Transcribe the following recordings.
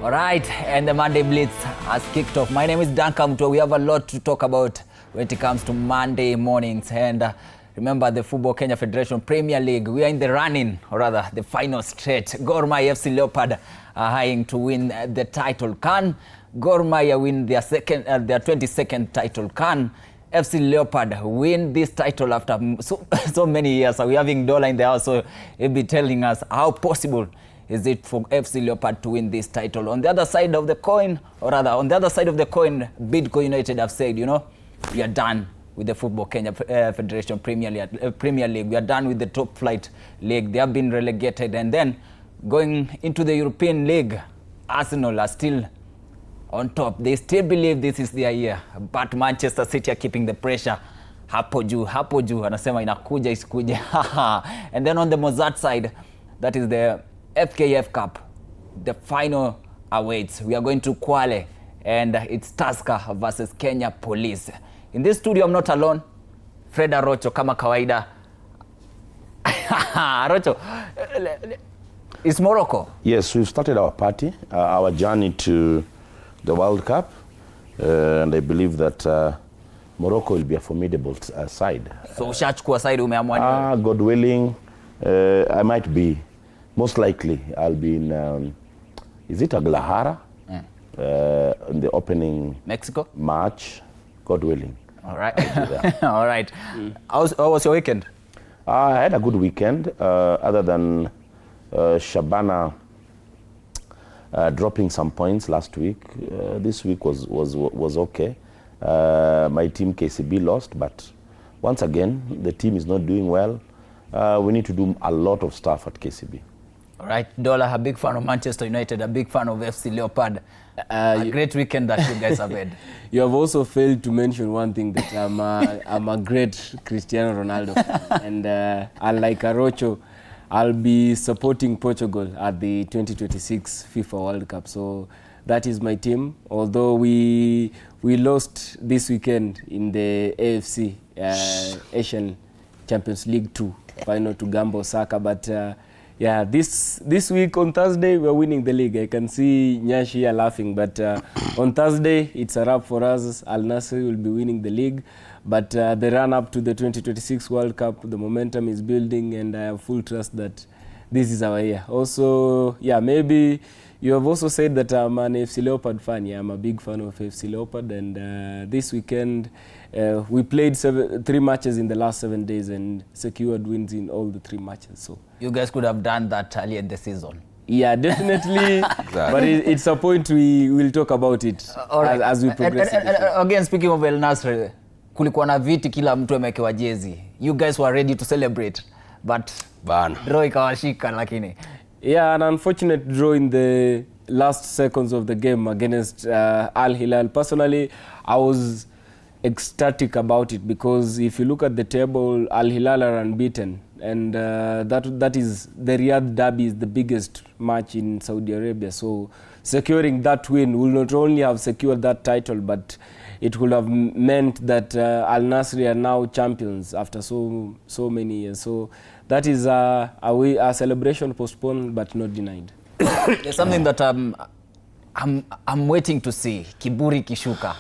All right, and the Monday Blitz has kicked off. My name is Duncan. We have a lot to talk about when it comes to Monday mornings. And remember the Football Kenya Federation Premier League. We are in the running, or rather the final stretch. Gor Mahia FC Leopard are eyeing to win the title. Can Gor Mahia win their 22nd title? Can FC Leopard win this title after so many years? So we're having Dola in the house, so he'll be telling us how possible is it for FC Leopard to win this title. On the other side of the coin, or rather on the other side of the coin, Bidco United have said, we are done with the Football Kenya Federation Premier League. We are done with the top flight league. They have been relegated. And then going into the European League, Arsenal are still on top. They still believe this is their year. But Manchester City are keeping the pressure. Hapo juu, anasema inakuja isikuje. And then on the Mozzart side, that is the FKF Cup. The final awaits. We are going to Kwale, and it's Tusker versus Kenya Police. In this studio, I'm not alone. Fred Arocho, kama kawaida. Arocho, it's Morocco. Yes, we've started our party, our journey to the World Cup, and I believe that Morocco will be a formidable side. So ushachukua side umeamua? God willing, I might be. Most likely, I'll be in, is it Aglahara? In the opening Mexico match, God willing. All right. All right. How was your weekend? I had a good weekend, other than Shabana dropping some points last week. This week was okay. My team KCB lost, but once again, the team is not doing well. We need to do a lot of stuff at KCB. All right, Dola, a big fan of Manchester United, a big fan of FC Leopard. A great weekend that you guys have had. You have also failed to mention one thing, that I'm a great Cristiano Ronaldo fan. And unlike Arocho, I'll be supporting Portugal at the 2026 FIFA World Cup. So that is my team. Although we lost this weekend in the AFC Asian Champions League 2 final to Gamba Osaka, but yeah, this week on Thursday, we're winning the league. I can see Nyashi here laughing, but on Thursday, it's a wrap for us. Al Nassr will be winning the league. But the run-up to the 2026 World Cup, the momentum is building, and I have full trust that this is our year. Also, yeah, maybe you have also said that I'm an FC Leopard fan. Yeah, I'm a big fan of FC Leopard, and this weekend, we played 3 matches in the last 7 days and secured wins in all the 3 matches. So you guys could have done that earlier in the season. Yeah, definitely. But it's a point we will talk about it as we progress. And again, speaking of El Nassr, kulikuwa na viti kila mtu amewekewa jezi. You guys were ready to celebrate, but draw ikawashika lakini. Yeah, an unfortunate draw in the last seconds of the game against Al Hilal. Personally, I was ecstatic about it, because if you look at the table, Al Hilal are unbeaten, and that is the Riyadh Derby is the biggest match in Saudi Arabia. So securing that win will not only have secured that title, but it would have meant that Al Nassr are now champions after so many years. So that is a celebration postponed but not denied. There's something that I'm waiting to see. Kiburi kishuka.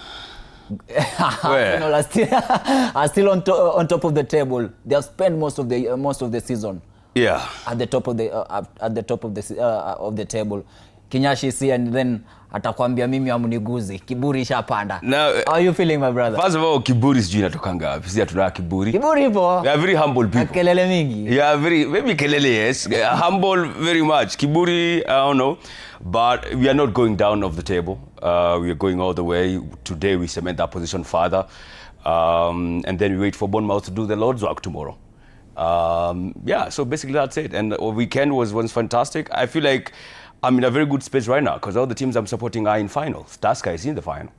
Are still on top of the table. They have spent most of the season. Yeah. At the top of the table. Kinyashi see, and then atakwambia mimi amuniguzi. Kiburi ishapanda. How are you feeling, my brother? First of all, kiburi sijui inatoka wapi. Sisi hatuna kiburi. Kiburi ipo. We are very humble people. Kelele mingi. Yeah, maybe kelele, yes. Humble very much. Kiburi, I don't know. But we are not going down off the table. We are going all the way. Today we cement that position further. And then we wait for Bournemouth to do the Lord's work tomorrow. Yeah, so basically that's it. And our weekend was fantastic. I feel like I'm in a very good space right now, because all the teams I'm supporting are in finals. Tusker is in the final.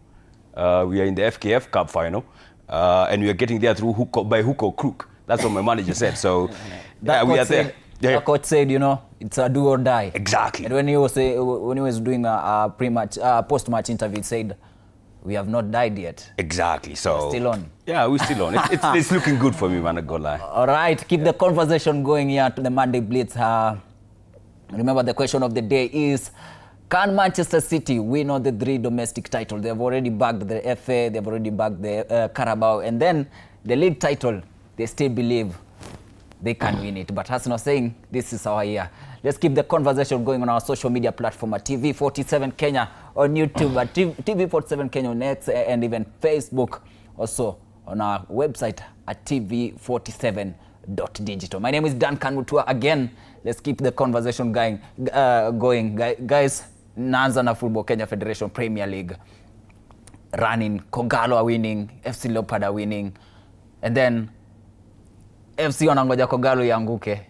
We are in the FKF Cup final. And we are getting there through by hook or crook. That's what my manager said. So yeah, we are there. The coach said, it's a do or die. Exactly. And when he was doing a post-match interview, he said, we have not died yet. Exactly. So we're still on. Yeah, we're still on. It's looking good for me, man. I go lie. All right, keep the conversation going here to the Monday Blitz. Remember, the question of the day is, Can Manchester City win all the 3 domestic titles? They've already bagged the FA, they've already bagged the Carabao, and then the league title, they still believe they can win it. But Arsenal saying this is our year. Let's keep the conversation going on our social media platform at TV47 Kenya on YouTube, at TV47 Kenya on X, and even Facebook. Also on our website at TV47.digital. My name is Duncan Mutua. Again, let's keep the conversation going. Guys, naanza na Football Kenya Federation Premier League. Running, Kogalo are winning, FC Leopard are winning. And then FC wanangoja Kogalo ianguke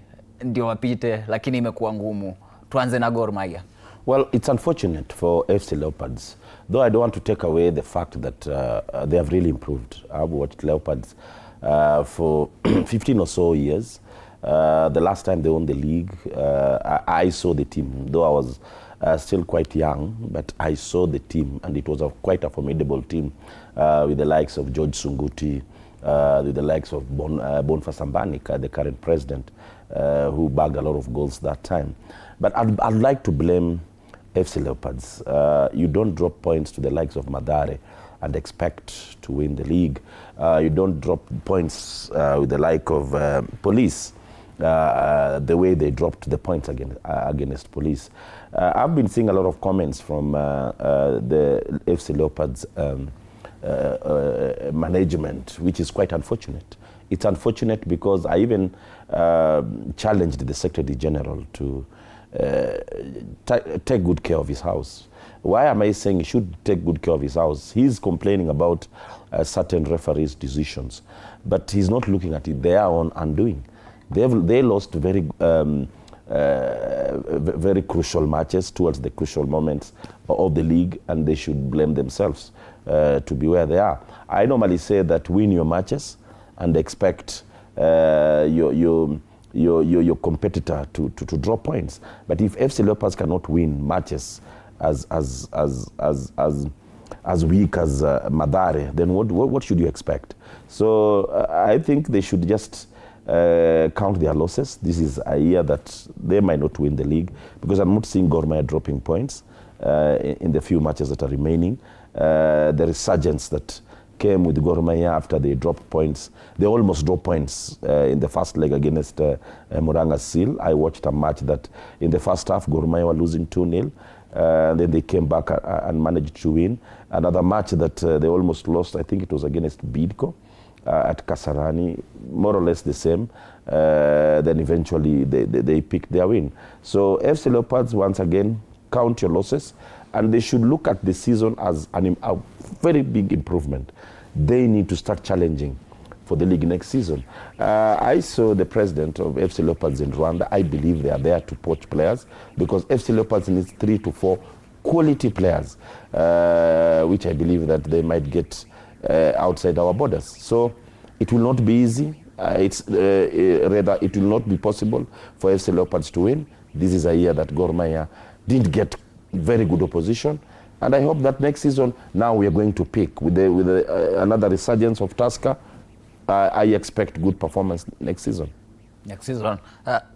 ndio wapite, lakini imekuwa ngumu. Tuanze na Gor Mahia. Well, it's unfortunate for FC Leopards, though I don't want to take away the fact that they have really improved. I've watched Leopards for 15 or so years. The last time they won the league, I saw the team, though I was still quite young, but I saw the team, and it was quite a formidable team with the likes of George Sunguti, with the likes of Boniface Ambanika, the current president, who bagged a lot of goals that time. But I'd like to blame FC Leopards. You don't drop points to the likes of Madare and expect to win the league. You don't drop points with the like of Police, the way they dropped the points against Police. I've been seeing a lot of comments from the FC Leopards management, which is quite unfortunate. It's unfortunate because I even challenged the Secretary General to take good care of his house. Why am I saying he should take good care of his house? He's complaining about certain referees' decisions, but he's not looking at it their own undoing. They lost very crucial matches towards the crucial moments of the league, and they should blame themselves to be where they are. I normally say that win your matches and expect your competitor to draw points. But if FC Leopards cannot win matches as weak as Madare, then what should you expect? So I think they should just count their losses. This is a year that they might not win the league, because I'm not seeing Gor Mahia dropping points in the few matches that are remaining. The resurgence that came with Gor Mahia after they dropped points. They almost dropped points in the first leg against Muranga Seal. I watched a match that in the first half, Gor Mahia were losing 2-0. Then they came back and managed to win. Another match that they almost lost, I think it was against Bidco at Kasarani, more or less the same. Then eventually they picked their win. So FC Leopards, once again, count your losses, and they should look at the season as a very big improvement. They need to start challenging for the league next season. I saw the president of FC Leopards in Rwanda. I believe they are there to poach players, because FC Leopards needs 3 to 4 quality players, which I believe that they might get outside our borders. So it will not be easy. Rather, it will not be possible for FC Leopards to win. This is a year that Gor Mahia didn't get very good opposition, and I hope that next season, now we are going to pick with another resurgence of Tusker. I expect good performance next season. Next season,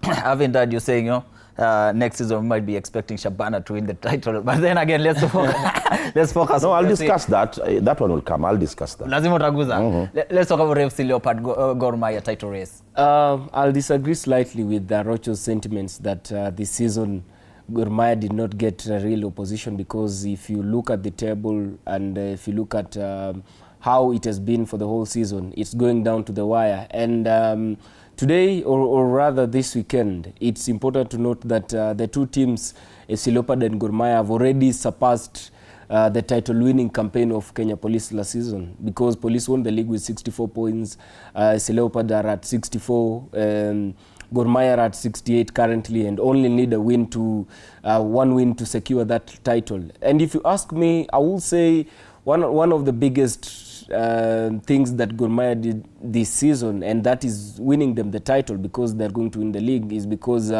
having that, you're saying, next season we might be expecting Shabana to win the title, but then again, let's focus. No, I'll discuss that. That one will come. I'll discuss that. Lazima utaguza. Let's talk about FC Leopard Gor Mahia title race. I'll disagree slightly with Rocho's sentiments that this season Gor Mahia did not get real opposition, because if you look at the table and if you look at how it has been for the whole season, it's going down to the wire. And today, or rather this weekend, it's important to note that the two teams, FC Leopard and Gor Mahia, have already surpassed the title-winning campaign of Kenya Police last season, because Police won the league with 64 points, FC Leopard are at 64, Gor Mahia are at 68 currently, and only need one win to secure that title. And if you ask me, I will say one of the biggest things that Gor Mahia did this season, and that is winning them the title because they're going to win the league, is because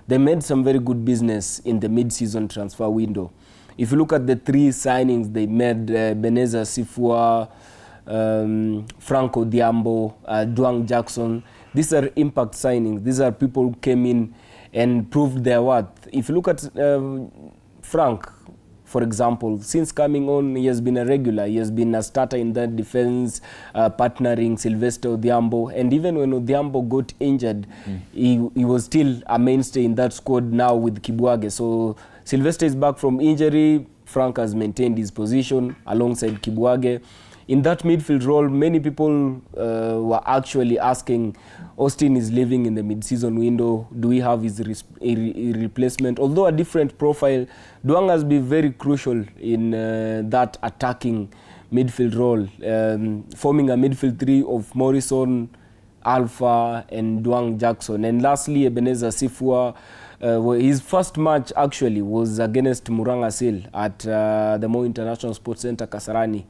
they made some very good business in the mid-season transfer window. If you look at the 3 signings they made, Beneza Sifua, Franco Diambo, Duang Jackson, these are impact signings. These are people who came in and proved their worth. If you look at Frank, for example, since coming on, he has been a regular. He has been a starter in that defense, partnering Sylvester Odhiambo. And even when Odhiambo got injured, he was still a mainstay in that squad now with Kibwage. So Sylvester is back from injury. Frank has maintained his position alongside Kibwage. In that midfield role, many people were actually asking, Austin is leaving in the mid-season window. Do we have his replacement? Although a different profile, Duang has been very crucial in that attacking midfield role, forming a midfield three of Morrison, Alpha, and Duang Jackson. And lastly, Ebenezer Sifua. His first match actually was against Muranga Seal at the Mo International Sports Center, Kasarani.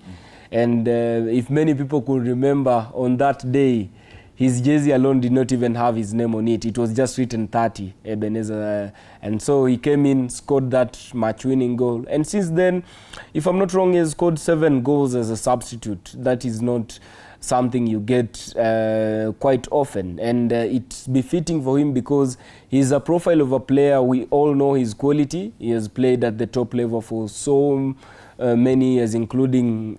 And if many people could remember, on that day, his jersey alone did not even have his name on it. It was just written 30, Ebenezer. And so he came in, scored that match-winning goal. And since then, if I'm not wrong, he has scored 7 goals as a substitute. That is not something you get quite often. And it's befitting for him because he's a profile of a player. We all know his quality. He has played at the top level for so many years, including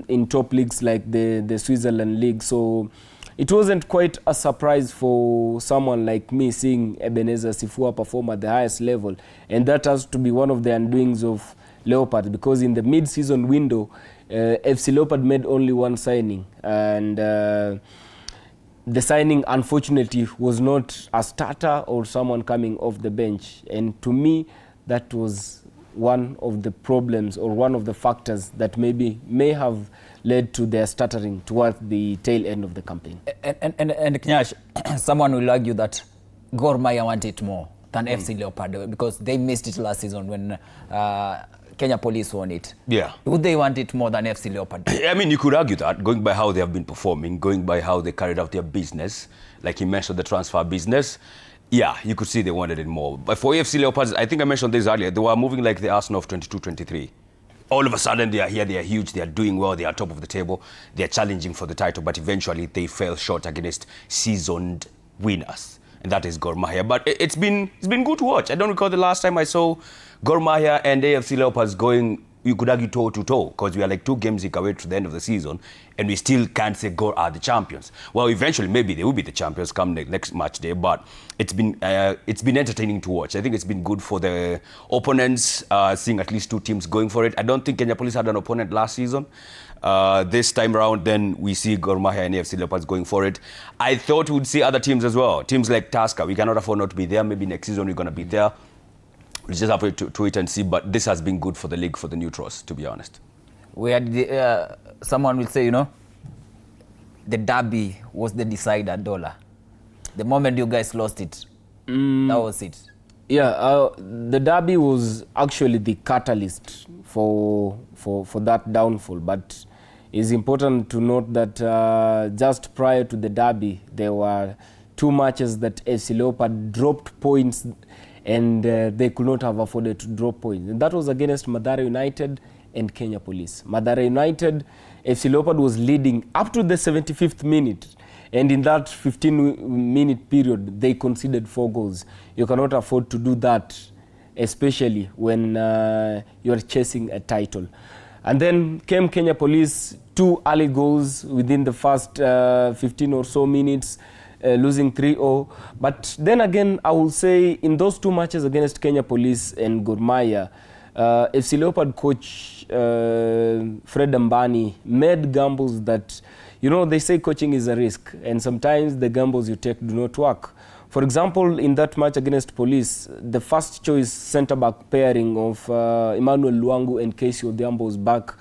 in top leagues like the Switzerland League. So it wasn't quite a surprise for someone like me seeing Ebenezer Sifua perform at the highest level. And that has to be one of the undoings of Leopard, because in the mid-season window, FC Leopard made only one signing. And the signing, unfortunately, was not a starter or someone coming off the bench. And to me, that was one of the problems or one of the factors that may have led to their stuttering towards the tail end of the campaign. And Knyash, someone will argue that Gor Mahia want it more than FC Leopard because they missed it last season when Kenya Police won it. Yeah. Would they want it more than FC Leopard? I mean, you could argue that, going by how they have been performing, going by how they carried out their business, like you mentioned, the transfer business. Yeah, you could see they wanted it more. But for AFC Leopards, I think I mentioned this earlier, they were moving like the Arsenal of 22-23. All of a sudden, they are here, they are huge, they are doing well, they are top of the table, they are challenging for the title, but eventually they fell short against seasoned winners. And that is Gor Mahia. But it's been good to watch. I don't recall the last time I saw Gor Mahia and AFC Leopards going, you could argue toe-to-toe, because we are like 2 games away to the end of the season, and we still can't say Gor are the champions. Well, eventually, maybe they will be the champions come next match day, but it's been entertaining to watch. I think it's been good for the opponents, seeing at least 2 teams going for it. I don't think Kenya Police had an opponent last season. This time around, then we see Gor Mahia and AFC Leopards going for it. I thought we'd see other teams as well. Teams like Tusker, we cannot afford not to be there. Maybe next season we're going to be there. We just have to wait and see, but this has been good for the league, for the neutrals, to be honest. We had someone will say, the derby was the decider, Dollar. The moment you guys lost it, that was it. Yeah, the derby was actually the catalyst for that downfall, but it's important to note that just prior to the derby, there were 2 matches that FC Leopard dropped points and they could not have afforded to drop points. And that was against Mathare United and Kenya Police. Mathare United, FC Leopard was leading up to the 75th minute. And in that 15-minute period, they conceded 4 goals. You cannot afford to do that, especially when you are chasing a title. And then came Kenya Police, 2 early goals within the first 15 or so minutes. Losing 3-0. But then again, I will say in those 2 matches against Kenya Police and Gor Mahia, FC Leopard coach Fred Ambani made gambles that, they say coaching is a risk, and sometimes the gambles you take do not work. For example, in that match against Police, the first choice centre-back pairing of Emmanuel Luangu and Casey Odhiambo was back,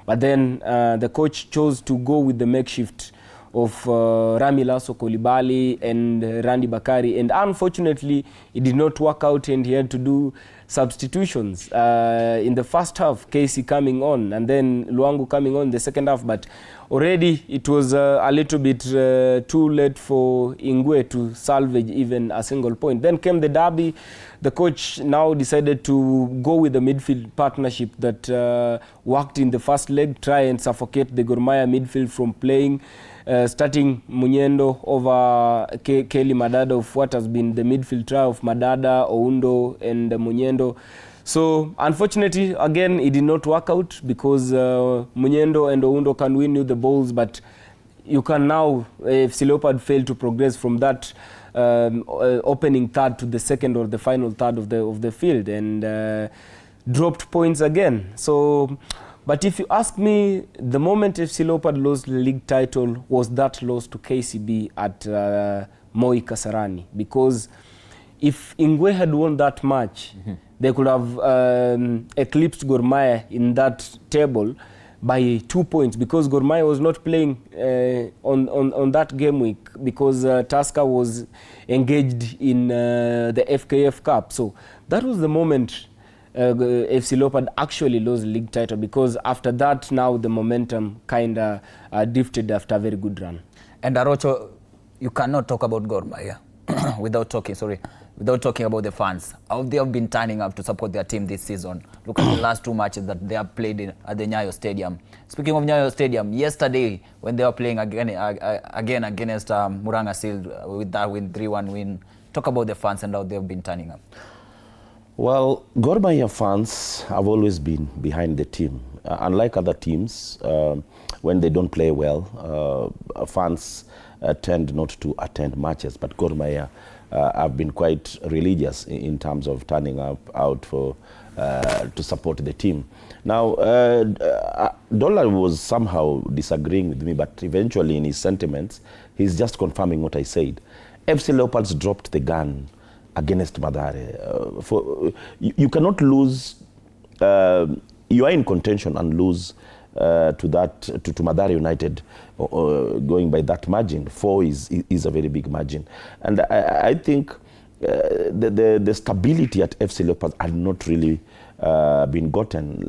but then the coach chose to go with the makeshift of Rami Lasso Kolibali and Randy Bakari, and unfortunately it did not work out and he had to do substitutions in the first half, Casey coming on and then Luangu coming on in the second half, but already it was a little bit too late for Ingwe to salvage even a single point. Then came the derby. The coach now decided to go with the midfield partnership that worked in the first leg, try and suffocate the Gor Mahia midfield from playing, starting Munyendo over Kelly Madada of what has been the midfield trio of Madada, Oundo and Munyendo. So unfortunately, again, it did not work out because Munyendo and Oundo can win you the balls, but you can now, if Leopard failed to progress from that opening third to the second or the final third of the field, and dropped points again. So, but if you ask me, the moment FC Leopard lost the league title was that loss to KCB at Moi Kasarani, because if Ingwe had won that match, they could have eclipsed Gor Mahia in that table by 2 points, because Gor Mahia was not playing on that game week because Tusker was engaged in the FKF Cup. So that was the moment FC Leopard actually lost the league title, because after that now the momentum kind of drifted after a very good run. And Arocho, you cannot talk about Gor Mahia without talking about the fans. How they have been turning up to support their team this season. Look at the last 2 matches that they have played at the Nyayo Stadium. Speaking of Nyayo Stadium, yesterday when they were playing again against Muranga Seal with that win, 3-1 win, talk about the fans and how they have been turning up. Well, Gor Mahia fans have always been behind the team. Unlike other teams, when they don't play well, fans tend not to attend matches. But Gor Mahia have been quite religious in terms of turning out for to support the team. Now, Dollar was somehow disagreeing with me, but eventually in his sentiments, he's just confirming what I said. FC Leopards dropped the gun against Mathare. You cannot lose, you are in contention and lose to Mathare United going by that margin. 4 is a very big margin. And I think the stability at FC Leopards had not really been gotten.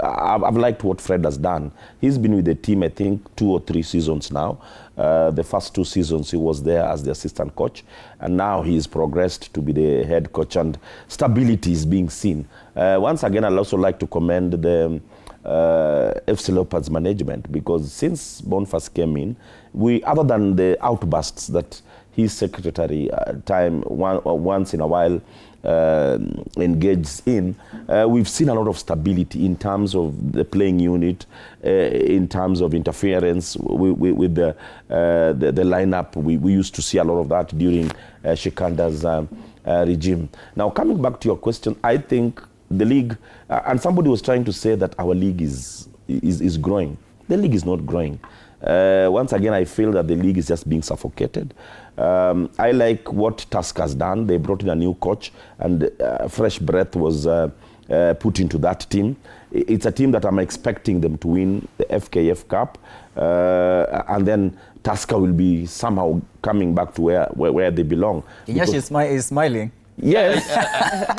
I've liked what Fred has done. He's been with the team, I think, 2 or 3 seasons now. The first 2 seasons he was there as the assistant coach, and now he's progressed to be the head coach, and stability is being seen. Once again, I'd also like to commend the FC Leopards management, because since Boniface came in, other than the outbursts that his secretary once in a while engages in, we've seen a lot of stability in terms of the playing unit, in terms of interference with the lineup. We used to see a lot of that during Shikanda's regime. Now, coming back to your question, I think the league, and somebody was trying to say that our league is growing. The league is not growing. Once again, I feel that the league is just being suffocated. I like what Tusker has done. They brought in a new coach, and fresh breath was put into that team. It's a team that I'm expecting them to win the FKF Cup, and then Tusker will be somehow coming back to where they belong. Inyash is smiling. Yes,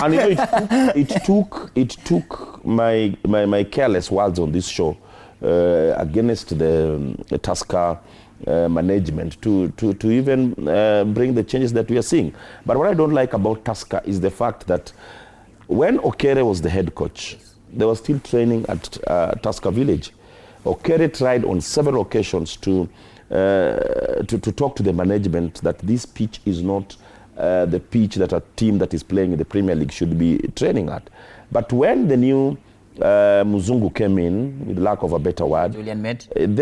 and you know, it took my careless words on this show against the Tusker management to even bring the changes that we are seeing. But what I don't like about Tusker is the fact that when Okere was the head coach, they were still training at Tusker Village. Okere tried on several occasions to talk to the management that this pitch is not the pitch that a team that is playing in the Premier League should be training at. But when the new Muzungu came in, with lack of a better word, Julian Med, they've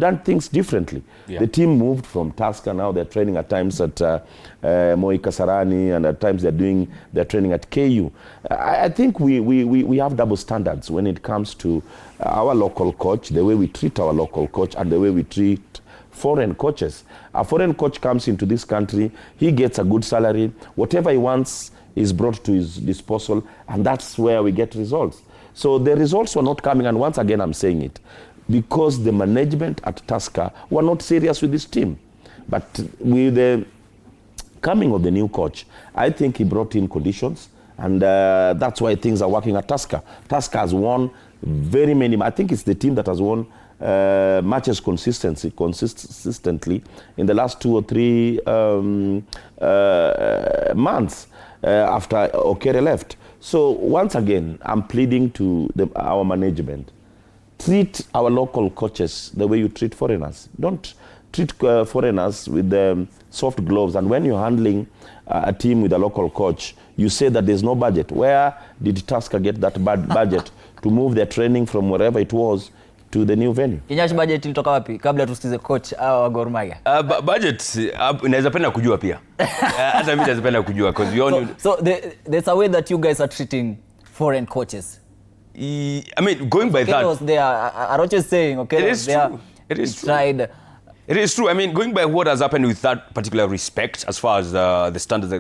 done things differently. Yeah. The team moved from Tusker, now they're training at times at Moi Kasarani, and at times they're training at KU. I think we have double standards when it comes to our local coach, the way we treat our local coach and the way we treat foreign coaches. A foreign coach comes into this country, he gets a good salary, whatever he wants is brought to his disposal, and that's where we get results. So the results were not coming, and once again I'm saying it, because the management at Tusker were not serious with this team. But with the coming of the new coach, I think he brought in conditions, and that's why things are working at Tusker. Tusker has won very many, I think it's the team that has won matches consistently in the last 2 or 3 months after Okere left. So once again, I'm pleading to our management. Treat our local coaches the way you treat foreigners. Don't treat foreigners with soft gloves, and when you're handling a team with a local coach, you say that there's no budget. Where did Tusker get that budget to move their training from wherever it was to the new venue? Kinyash, budget ilitoka wapi kabla tusikize coach wa Gor Mahia? Budget naweza penda kujua pia. Hata mimi naweza penda kujua because we all knew. So there's a way that you guys are treating foreign coaches. I mean, going by that, they are Arocho is saying, okay, it is true. It is true. It is true. I mean, going by what has happened with that particular respect, as far as the standards,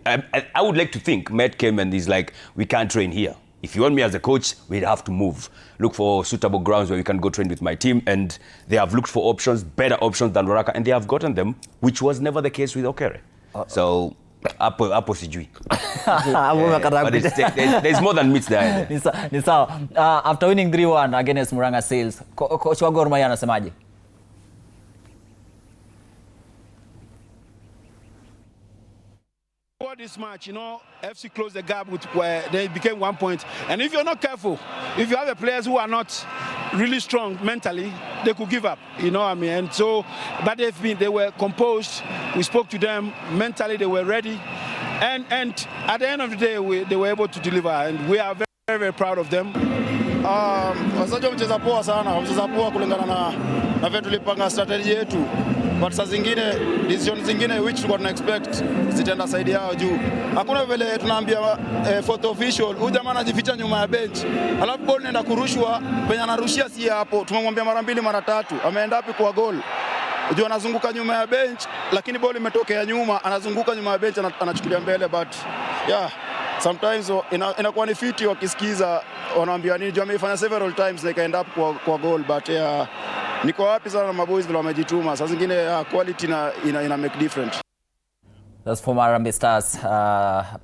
I would like to think Matt came and he's like, we can't train here. If you want me as a coach, we'd have to move. Look for suitable grounds where we can go train with my team. And they have looked for options, better options than Roraka, and they have gotten them, which was never the case with Okere. So, hapo sijui. But there's more than meets there. Ni sawa. After winning 3-1 against Murang'a Seals, coach wa Gor Mahia anasemaje? For this match, FC closed the gap with where they became 1 point. And if you're not careful, if you have the players who are not really strong mentally, they could give up. You know what I mean? And so, but they were composed. We spoke to them mentally; they were ready. And at the end of the day, they were able to deliver, and we are very, very, very proud of them. Wachezaji wamecheza poa sana, wamecheza poa kulingana na vile tulipanga strategy yetu. But saa zingine decision zingine which tulikuwa tuna expect zitaenda side yao juu. Hakuna vile tunaambia photo official huyu jamaa anajificha nyuma ya bench. Alafu ball inaenda kurushwa, penye anarushia si hapo. Tumemwambia mara 2 mara 3, ameenda wapi kwa goal? Unajua anazunguka nyuma ya bench, lakini ball imetokea nyuma, anazunguka nyuma ya bench anachukulia mbele, but yeah, sometimes inakuwa ni fiti wakisikiza wanaambia nini, amefanya several times like end up kwa goal, but yeah, niko happy sana na maboys vile wamejituma. Saa zingine quality ina make difference. That's former Harambee Stars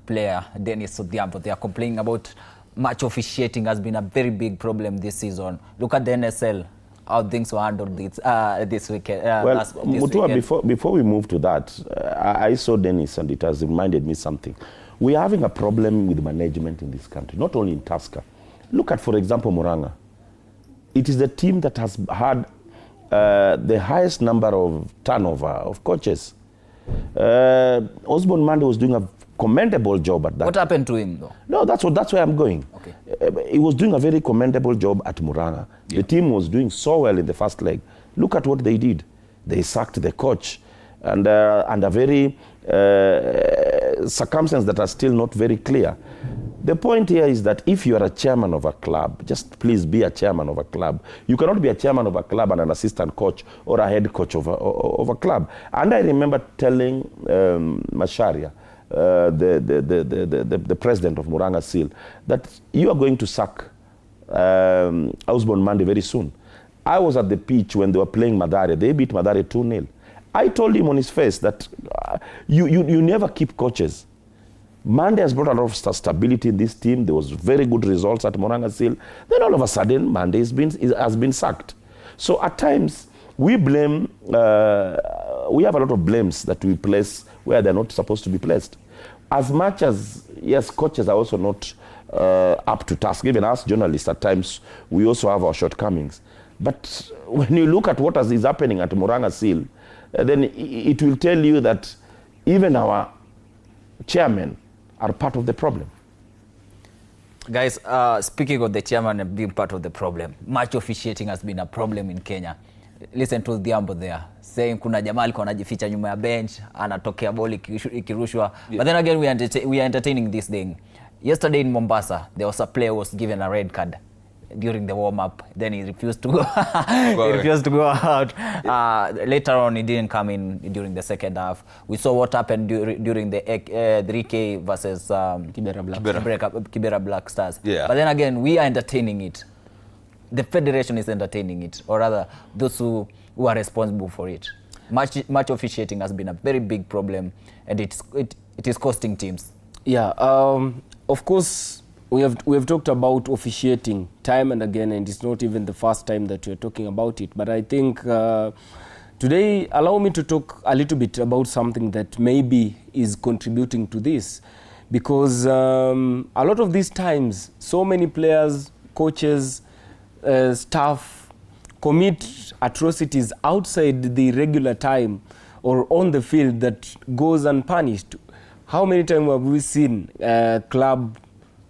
player Dennis Odhiambo. They are complaining about match officiating has been a very big problem this season. Look at the NSL, how things were handled this weekend. Well, this Mutua, weekend. before we move to that, I saw Dennis and it has reminded me something. We are having a problem with management in this country, not only in Tusker. Look at, for example, Murang'a. It is the team that has had the highest number of turnover of coaches. Osborne Mande was doing a commendable job at that. What happened to him, though? No, that's where I'm going. Okay. He was doing a very commendable job at Murang'a. Yeah. The team was doing so well in the first leg. Look at what they did. They sacked the coach, and a very circumstances that are still not very clear. The point here is that if you are a chairman of a club, just please be a chairman of a club. You cannot be a chairman of a club and an assistant coach or a head coach of a club. And I remember telling Masharia, the president of Murang'a Seal, that you are going to sack Osborne Mande very soon. I was at the pitch when they were playing Mathare. They beat Mathare 2-0. I told him on his face that you never keep coaches. Mande has brought a lot of stability in this team. There was very good results at Murang'a Seal. Then all of a sudden, Mande has been sacked. So at times, we blame, we have a lot of blames that we place where they're not supposed to be placed. As much as, yes, coaches are also not up to task. Even us journalists, at times, we also have our shortcomings. But when you look at what is happening at Murang'a Seal, then it will tell you that even our chairmen are part of the problem. Guys, speaking of the chairman and being part of the problem, match officiating has been a problem in Kenya. Listen to Odhiambo there, saying kuna jamaa alikuwa anajificha nyuma ya bench, anatokea ball ikirushwa. Yeah. But then again, we are entertaining this thing. Yesterday in Mombasa, there was a player who was given a red card during the warm-up. Then he refused to go. He refused to go out. Later on, he didn't come in during the second half. We saw what happened during the 3K versus Kibera Black Stars. Yeah. But then again, we are entertaining it. The federation is entertaining it, or rather, those who are responsible for it. Match officiating has been a very big problem, and it is costing teams. Yeah. Of course, we have talked about officiating time and again, and it's not even the first time that we're talking about it. But I think today, allow me to talk a little bit about something that maybe is contributing to this. Because a lot of these times, so many players, coaches, staff commit atrocities outside the regular time or on the field that goes unpunished. How many times have we seen club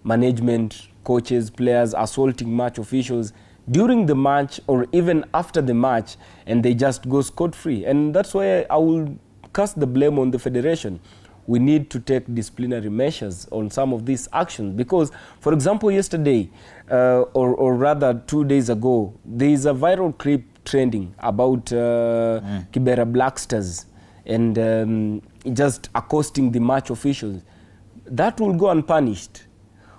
management, coaches, players assaulting match officials during the match or even after the match, and they just go scot-free? And that's why I will cast the blame on the federation. We need to take disciplinary measures on some of these actions because, for example, yesterday, or rather 2 days ago, there is a viral clip trending about Kibera Black Stars and just accosting the match officials. That will go unpunished.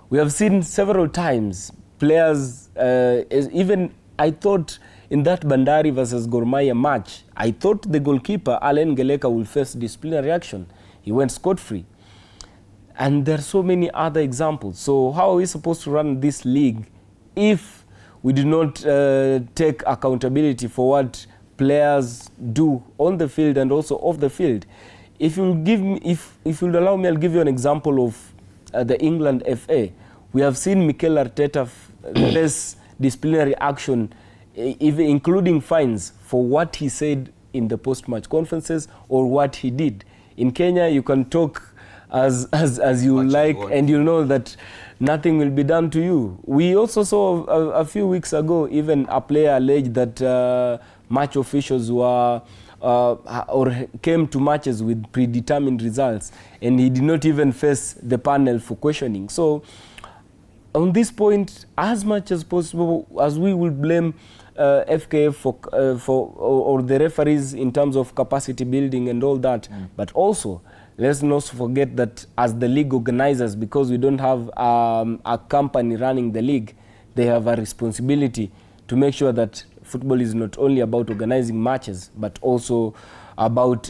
We have seen several times players, even I thought in that Bandari versus Gor Mahia match, I thought the goalkeeper, Allen Geleka, will face disciplinary action. He went scot-free. And there are so many other examples. So how are we supposed to run this league if we do not take accountability for what players do on the field and also off the field? If you'll give me, if you'll allow me, I'll give you an example of the England FA. We have seen Mikel Arteta face disciplinary action, even including fines for what he said in the post-match conferences or what he did. In Kenya, you can talk as you like, and you know that nothing will be done to you. We also saw a few weeks ago, even a player alleged that match officials were or came to matches with predetermined results, and he did not even face the panel for questioning. So on this point, as much as possible, as we will blame FKF or the referees in terms of capacity building and all that, but also let's not forget that as the league organizers, because we don't have a company running the league, they have a responsibility to make sure that football is not only about organizing matches, but also about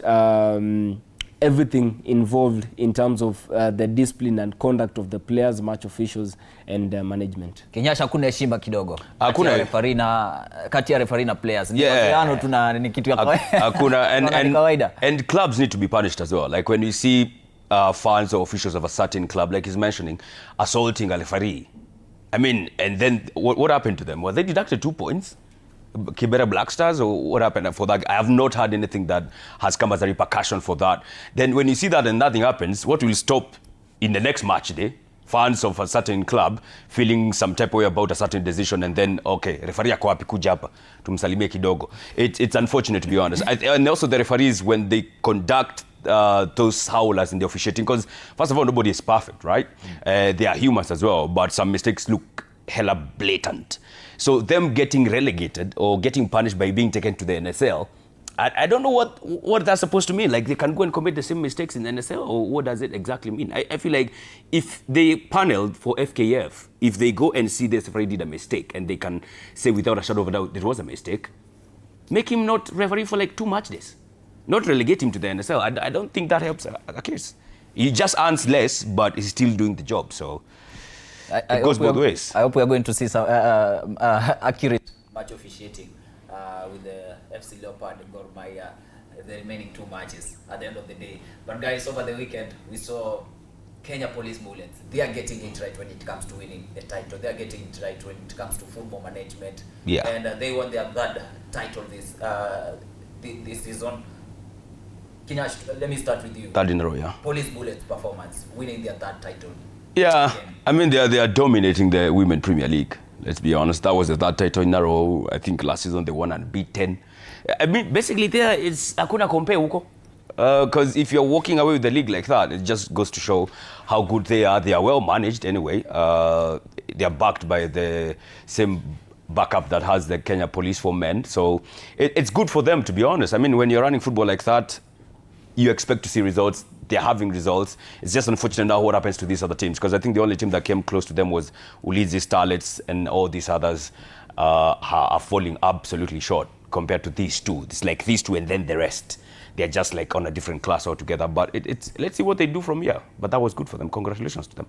everything involved in terms of the discipline and conduct of the players, match officials and management. Kinyasha kuna heshima kidogo. Hakuna Kati ya referee na players. Yeah. Tuna ni kitu ya kawaida. Hakuna and clubs need to be punished as well. Like when you see fans or officials of a certain club, like he's mentioning, assaulting a referee. I mean, and then what happened to them? Well, they deducted 2 points. Kibera Black Stars, or what happened for that? I have not heard anything that has come as a repercussion for that. Then when you see that and nothing happens, what will stop in the next match day? Fans of a certain club feeling some type of way about a certain decision, and then, okay, referee ako wapi, kuja hapa, tumsalimie kidogo. It's unfortunate, to be honest. And also the referees, when they conduct those howlers in the officiating, because first of all, nobody is perfect, right? They are humans as well, but some mistakes look hella blatant. So them getting relegated or getting punished by being taken to the NSL, I don't know what that's supposed to mean. Like they can go and commit the same mistakes in the NSL, or what does it exactly mean? I feel like if they paneled for FKF, if they go and see this referee did a mistake and they can say without a shadow of a doubt there was a mistake, make him not referee for like 2 match days, not relegate him to the NSL. I don't think that helps a case. He just earns less, but he's still doing the job. So it goes both ways. I hope we are going to see some accurate match officiating with the FC Leopard and Gor Mahia the remaining 2 matches at the end of the day. But guys, over the weekend we saw Kenya Police Bullets. They are getting it right when it comes to winning the title. They are getting it right when it comes to football management. Yeah. And they won their 3rd title this season. Kinyash, let me start with you. 3rd in a row, yeah. Police Bullets performance, winning their 3rd title. Yeah, Again. I mean they are dominating the Women Premier League. Let's be honest, that was the 3rd title in a row. I think last season they won and beat 10. I mean, basically there it's hakuna compare huko. Because if you're walking away with the league like that, it just goes to show how good they are. They are well managed anyway. They are backed by the same backup that has the Kenya Police for men. So it's good for them, to be honest. I mean, when you're running football like that, you expect to see results. They're having results. It's just unfortunate now what happens to these other teams, because I think the only team that came close to them was Ulinzi Starlets, and all these others are falling absolutely short compared to these two. It's like these two and then the rest. They're just like on a different class altogether. But let's see what they do from here. But that was good for them. Congratulations to them.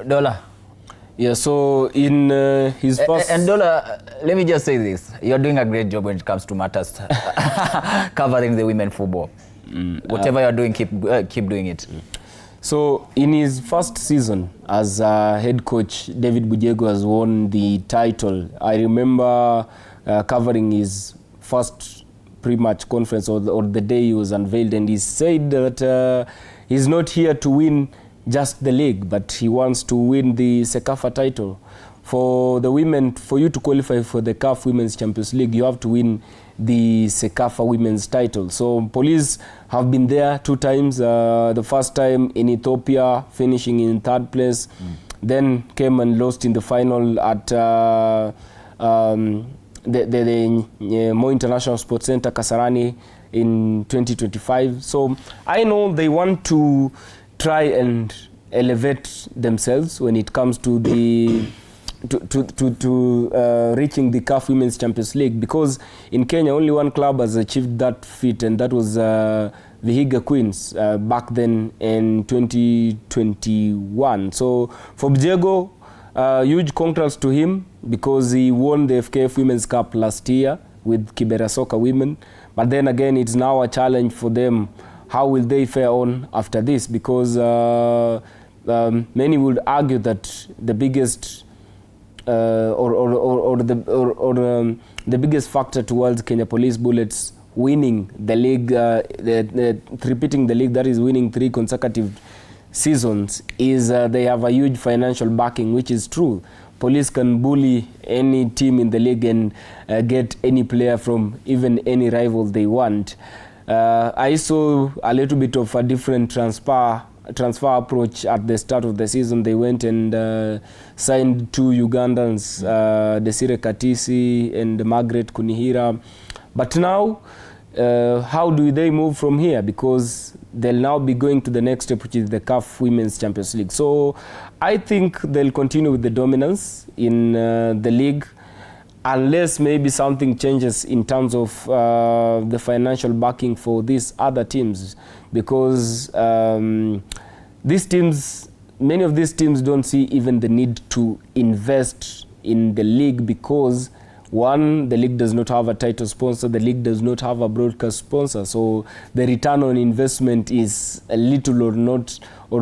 Dola. Yeah, so in his first... And Dola, let me just say this. You're doing a great job when it comes to matters covering the women football. Whatever you're doing, keep doing it. So in his first season as head coach, David Bujego has won the title. I remember covering his first pre-match conference or the day he was unveiled, and he said that he's not here to win just the league, but he wants to win the CECAFA title. For the women, for you to qualify for the CAF Women's Champions League, you have to win the CECAFA Women's title. So Police have been there 2 times. The first time in Ethiopia, finishing in 3rd place. Then came and lost in the final at the Mo International Sports Center, Kasarani, in 2025. So I know they want to try and elevate themselves when it comes to the reaching the CAF Women's Champions League, because in Kenya only one club has achieved that feat, and that was Vihiga Queens back then in 2021. So for Bujego, huge congrats to him, because he won the FKF Women's Cup last year with Kibera Soccer Women. But then again, it's now a challenge for them. How will they fare on after this? Because many would argue that the biggest the biggest factor towards Kenya Police Bullets winning the league, repeating the league, that is winning 3 consecutive seasons, is they have a huge financial backing, which is true. Police can bully any team in the league and get any player from even any rival they want. I saw a little bit of a different transfer approach at the start of the season. They went and signed 2 Ugandans, Desire Katisi and Margaret Kunihira. But now, how do they move from here? Because they'll now be going to the next step, which is the CAF Women's Champions League. So I think they'll continue with the dominance in the league, unless maybe something changes in terms of the financial backing for these other teams, because these teams, many of these teams don't see even the need to invest in the league, because one, the league does not have a title sponsor, the league does not have a broadcast sponsor, so the return on investment is a little or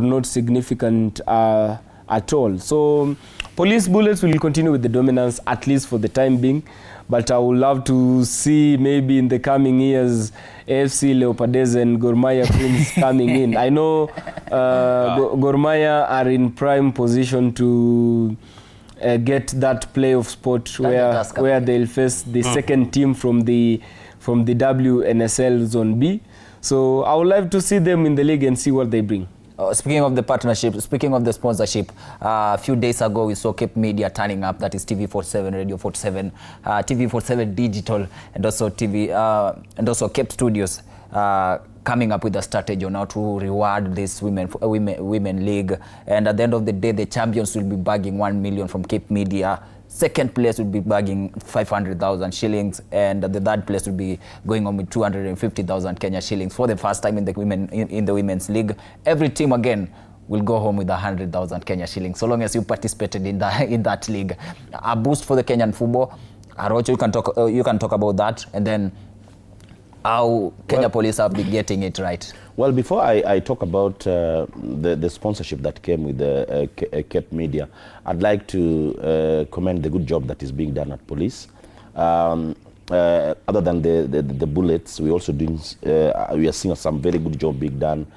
not significant at all. So Police Bullets will continue with the dominance, at least for the time being, but I would love to see maybe in the coming years AFC Leopards and Gor Mahia Queens coming in. I know Gor Mahia are in prime position to get that playoff spot where they'll face the second team from the WNSL Zone B. So I would like to see them in the league and see what they bring. Speaking of the partnership, speaking of the sponsorship, a few days ago we saw Cape Media turning up, that is TV47, Radio 47, TV47 Digital, and also Cape Studios coming up with a strategy on how to reward this women league. And at the end of the day, the champions will be bagging 1 million from Cape Media. Second place will be bagging 500,000 shillings, and the third place will be going on with 250,000 Kenya shillings for the first time in the women's league. Every team again will go home with 100,000 Kenya shillings, so long as you participated in that league. A boost for the Kenyan football. Arocho, you can talk about that, and then how Kenya Police have been getting it right. Well, before I talk about the sponsorship that came with the Cape Media, I'd like to commend the good job that is being done at Police. Other than the bullets, we also doing we are seeing some very good job being done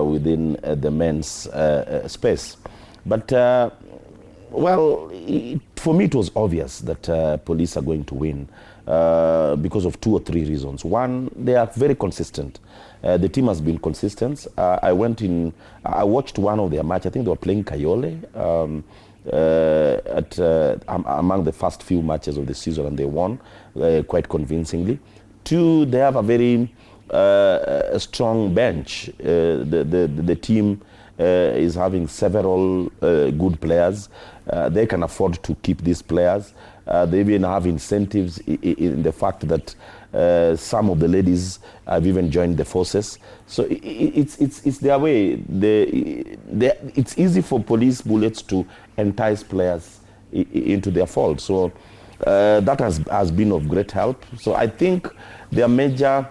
within the men's space. But well, for me it was obvious that Police are going to win because of 2 or 3 reasons. One, they are very consistent. The team has been consistent. I watched one of their matches. I think they were playing Kayole among the first few matches of the season, and they won quite convincingly. 2, they have a very strong bench. The team is having several good players. They can afford to keep these players. They even have incentives in the fact that some of the ladies have even joined the forces. So it's their way. It's easy for Police Bullets to entice players into their fold. So that has been of great help. So I think their major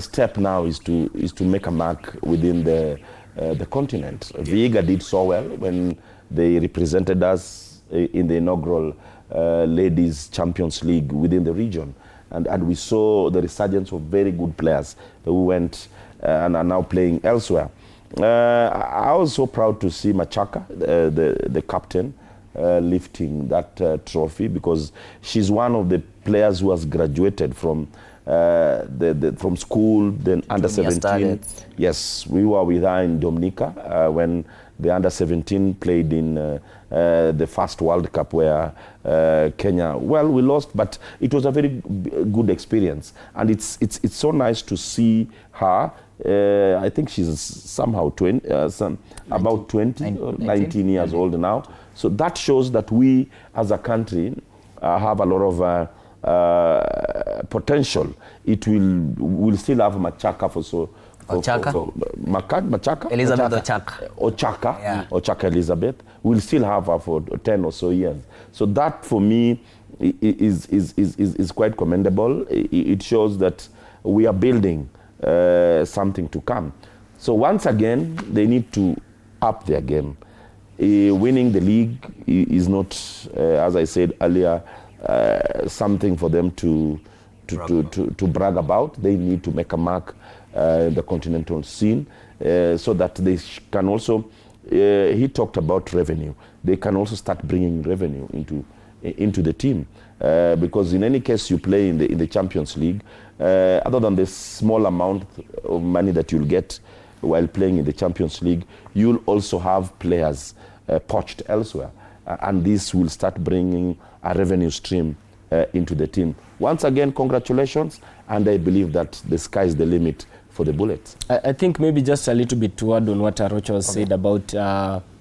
step now is to make a mark within the continent. Vihiga did so well when they represented us in the inaugural Ladies Champions League within the region. And we saw the resurgence of very good players who went and are now playing elsewhere. I was so proud to see Machaka, the captain, lifting that trophy, because she's one of the players who has graduated from from school, then under 17. Yes, we were with her in Dominica when the under 17 played in the first World Cup where Kenya, well, we lost, but it was a very good experience, and it's so nice to see her. I think she's somehow about 19 years old now. So that shows that we as a country have a lot of potential. We'll still have Machaka Machaka? Elizabeth Ochaka. Ochaka, Yeah. Ochaka Elizabeth. We'll still have her for 10 or so years. So that for me is quite commendable. It shows that we are building something to come. So once again, they need to up their game. Winning the league is not, as I said earlier, something for them to brag about. They need to make a mark in the continental scene so that they can also, he talked about revenue. They can also start bringing revenue into the team. Because in any case you play in the Champions League, other than the small amount of money that you'll get while playing in the Champions League, you'll also have players poached elsewhere. And this will start bringing a revenue stream into the team. Once again, congratulations, and I believe that the sky is the limit for the Bullets. I think maybe just a little bit to add on what Arocho has said about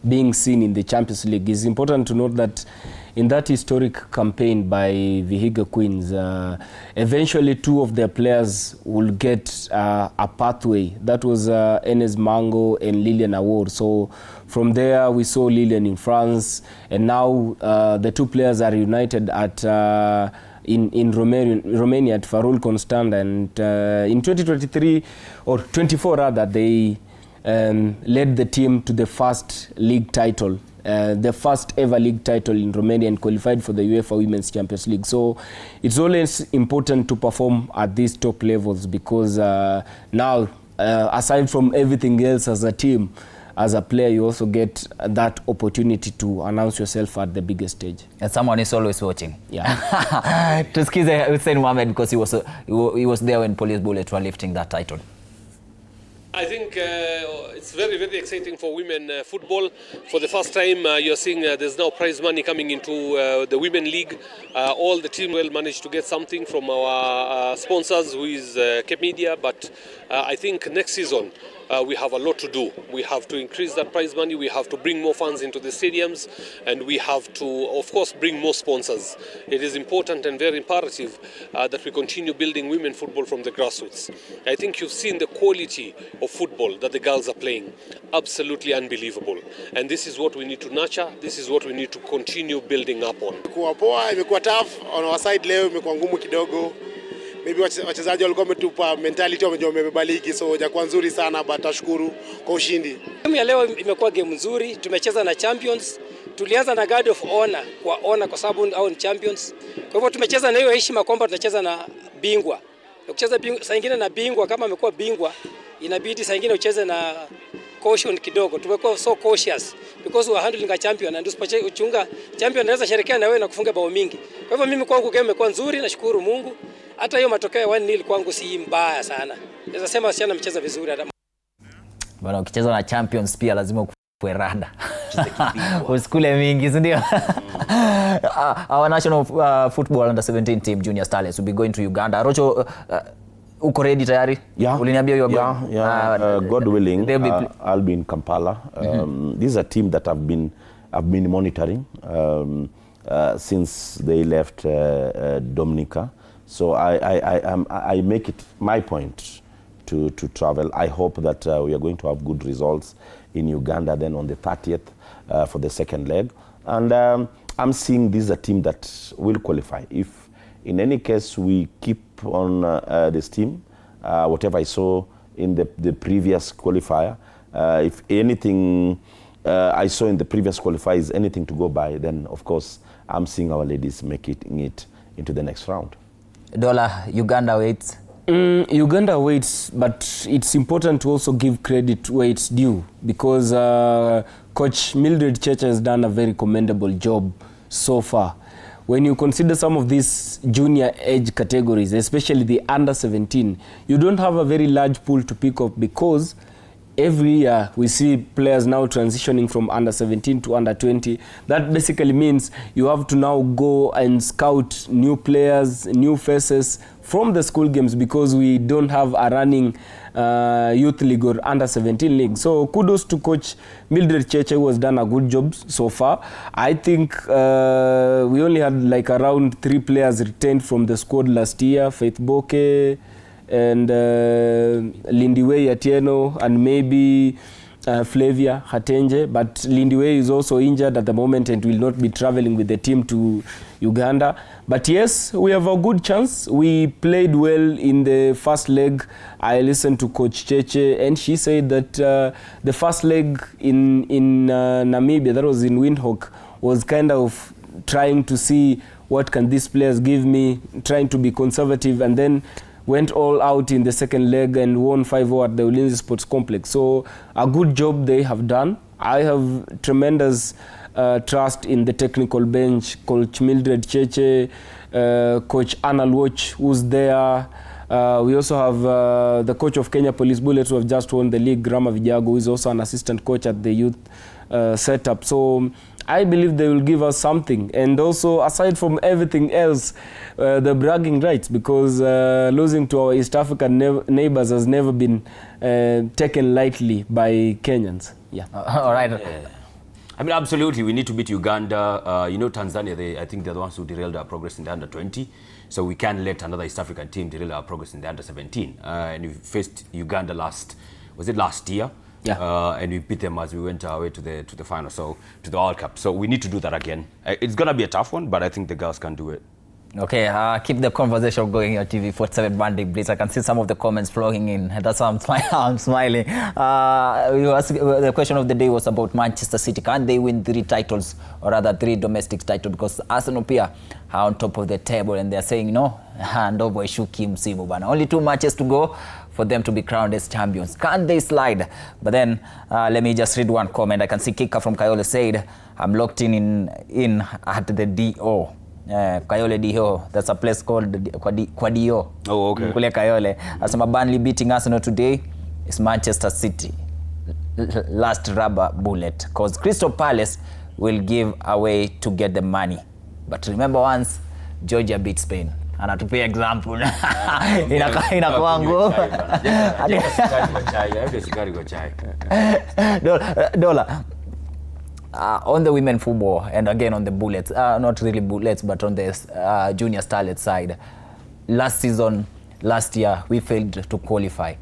being seen in the Champions League. It's important to note that in that historic campaign by Vihiga Queens, eventually two of their players will get a pathway. That was Enes Mango and Lilian Award. So from there, we saw Lilian in France, and now the two players are united at in Romania at Farul Constant, and in 2023 or 24 rather, they led the team to the first league title, the first ever league title in Romania, and qualified for the UEFA Women's Champions League. So it's always important to perform at these top levels, because now aside from everything else as a team, as a player, you also get that opportunity to announce yourself at the biggest stage. And someone is always watching. Yeah. Tusikize Hussein Mohamed, because he was there when Police Bullets were lifting that title. I think it's very, very exciting for women football. For the first time, you're seeing there's now prize money coming into the Women League. All the team will manage to get something from our sponsors, who is Cape Media. But I think next season, we have a lot to do. We have to increase that prize money. We have to bring more funds into the stadiums, and we have to, of course, bring more sponsors. It is important and very imperative that we continue building women football from the grassroots. I think you've seen the quality of football that the girls are playing. Absolutely unbelievable. And this is what we need to nurture. This is what we need to continue building up on. Imekuwa poa, imekuwa tough on our side leo, imekuwa ngumu kidogo. Maybe wachezaji walikuwa wametupa mentality, wamejua wamebeba ligi, so hajakuwa nzuri sana, but tashukuru kwa ushindi. Game ya leo imekuwa game nzuri, tumecheza na champions. Tulianza na guard of honor kwa sababu hao ni champions. Kwa hivyo tumecheza na hiyo heshima kwamba tunacheza na bingwa. Ukicheza bingwa saa nyingine na bingwa, kama amekuwa bingwa, inabidi saa nyingine ucheze na caution kidogo. Tumekuwa so cautious because we are handling a champion, and usipochunga champion anaweza sherekea na wewe na kufunga bao mingi. Kwa hivyo mimi kwangu game imekuwa nzuri, nashukuru Mungu. Hata hiyo matokeo ya 1-0 kwangu si mbaya sana. Naweza sema wasichana mcheza vizuri hata. Bwana, ukicheza na champions pia lazima ukuwe rada. Usikule mingi, si ndio? Our national football under 17 team Junior Starlets will be going to Uganda. Rocho, uko ready tayari? Yeah. Uliniambia you are going. God willing, I'll be in Kampala. This is a team that I've been monitoring since they left Dominica. So I make it my point to travel. I hope that we are going to have good results in Uganda then on the 30th for the second leg. And I'm seeing this is a team that will qualify. If in any case, we keep on this team. Whatever I saw in the previous qualifier, if anything I saw in the previous qualifier is anything to go by, then of course I'm seeing our ladies making it into the next round. Dola, Uganda waits. Uganda waits, but it's important to also give credit where it's due, because Coach Mildred Cheche has done a very commendable job so far. When you consider some of these junior age categories, especially the under 17, you don't have a very large pool to pick up, because every year we see players now transitioning from under 17 to under 20. That basically means you have to now go and scout new players, new faces from the school games, because we don't have a running youth league or under 17 league. So kudos to Coach Mildred Cheche, who has done a good job so far. I think we only had like around 3 players retained from the squad last year: Faith Boke and Lindiwe Atieno, and maybe Flavia Hatenje. But Lindiwe is also injured at the moment and will not be traveling with the team to Uganda. But yes, we have a good chance. We played well in the first leg. I listened to Coach Cheche, and she said that the first leg in Namibia, that was in Windhoek, was kind of trying to see what can these players give me, trying to be conservative, and then went all out in the second leg and won 5-0 at the Ulinzi Sports Complex. So a good job they have done. I have tremendous trust in the technical bench, Coach Mildred Cheche, Coach Anna Lwoch, who's there. We also have the coach of Kenya Police Bullets, who have just won the league, Rama Vijago, who is also an assistant coach at the youth setup. So I believe they will give us something. And also, aside from everything else, the bragging rights, because losing to our East African neighbors has never been taken lightly by Kenyans. Yeah. All right. I mean, absolutely, we need to beat Uganda. You know, Tanzania, I think they're the ones who derailed our progress in the under 20. So we can't let another East African team derail our progress in the under 17. And we faced Uganda last year? Yeah. And we beat them as we went our way to the final, so to the World Cup. So we need to do that again. It's going to be a tough one, but I think the girls can do it. Okay, keep the conversation going here, TV47 Monday Blitz. I can see some of the comments flowing in. That's why I'm smiling. The question of the day was about Manchester City. Can they win 3 titles, or rather 3 domestic titles? Because Arsenal are on top of the table, and they're saying no, ndogo ishuki msimu bana. Only 2 matches to go for them to be crowned as champions. Can they slide? But then let me just read one comment. I can see Kika from Kayole said, I'm locked in at the DO. Kayole DO, that's a place called Kwadio. Oh, okay. Kule Kayole. Asema Burnley beating Arsenal today is Manchester City. Last rubber bullet. Because Crystal Palace will give away to get the money. But remember once, Georgia beat Spain. Anatupia example. Inakuwa ngumu. Dola. On the women football, and again on the Bullets, not really Bullets, but on the junior starlet side, last year, we failed to qualify.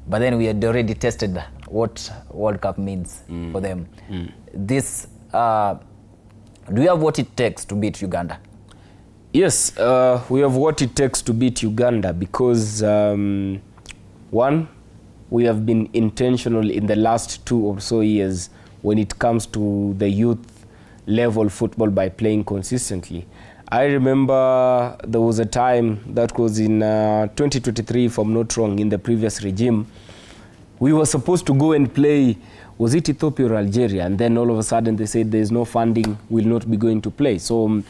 But then we had already tested what World Cup means for them. This, do you have what it takes to beat Uganda? Yes, we have what it takes to beat Uganda, because one, we have been intentional in the last 2 or so years when it comes to the youth level football by playing consistently. I remember there was a time, that was in 2023, if I'm not wrong, in the previous regime, we were supposed to go and play, was it Ethiopia or Algeria? And then all of a sudden they said there's no funding, we'll not be going to play. So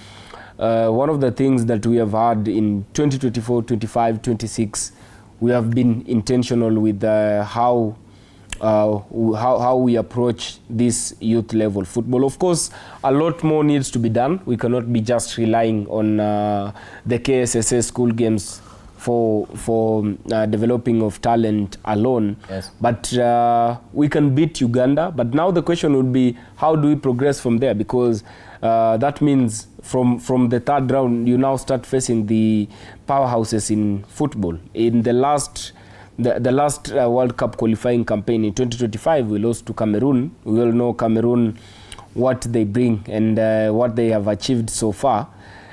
one of the things that we have had in 2024, 25, 26, we have been intentional with how we approach this youth level football. Of course, a lot more needs to be done. We cannot be just relying on the KSSA school games for developing of talent alone. Yes. But we can beat Uganda. But now the question would be, how do we progress from there? Because that means from the 3rd round, you now start facing the powerhouses in football. In the last World Cup qualifying campaign in 2025, we lost to Cameroon. We all know Cameroon, what they bring and what they have achieved so far.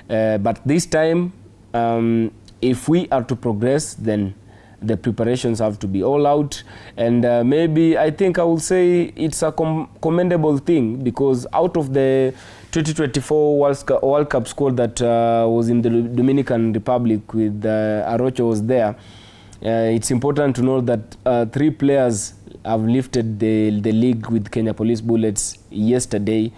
But this time, if we are to progress, then the preparations have to be all out, and maybe I think I will say it's a commendable thing, because out of the 2024 World Cup squad that was in the Dominican Republic with Arocho was there, it's important to know that 3 players have lifted the league with Kenya Police Bullets yesterday,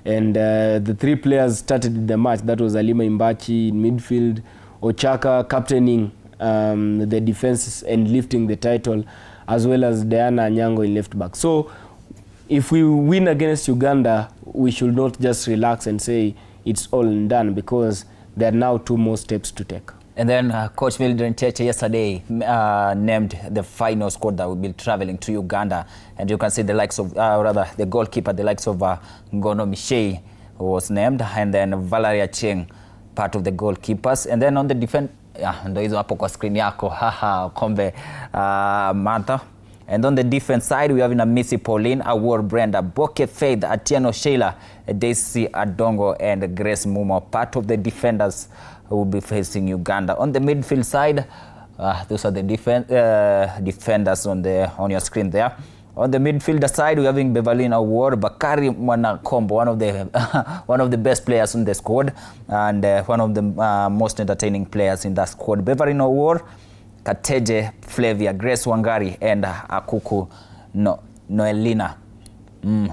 and the 3 players started the match. That was Alima Imbachi in midfield, Ochaka captaining the defense and lifting the title, as well as Diana Anyango in left back. So if we win against Uganda, we should not just relax and say it's all done, because there are now 2 more steps to take. And then Coach Mildred Cheche yesterday named the final squad that will be traveling to Uganda, and you can see the likes of rather the goalkeeper, the likes of Ngono Michei was named, and then Valeria Cheng, part of the goalkeepers. And then on the defense, ndo hizo hapo kwa screen yako, Kombe Martha. And on the defense side, we have Missy Pauline, Award Brenda, Boke Faith, Atieno Sheila, Daisy Adongo, and Grace Mumo, part of the defenders who will be facing Uganda. On the midfield side, those are the defenders on your screen there. On the midfielder side, we're having Bevalina Award, Bakari Mwanakombo, one of the best players in the squad, and one of the most entertaining players in that squad. Bevalina Award, Kateje Flavia, Grace Wangari, and Akuku Noelina.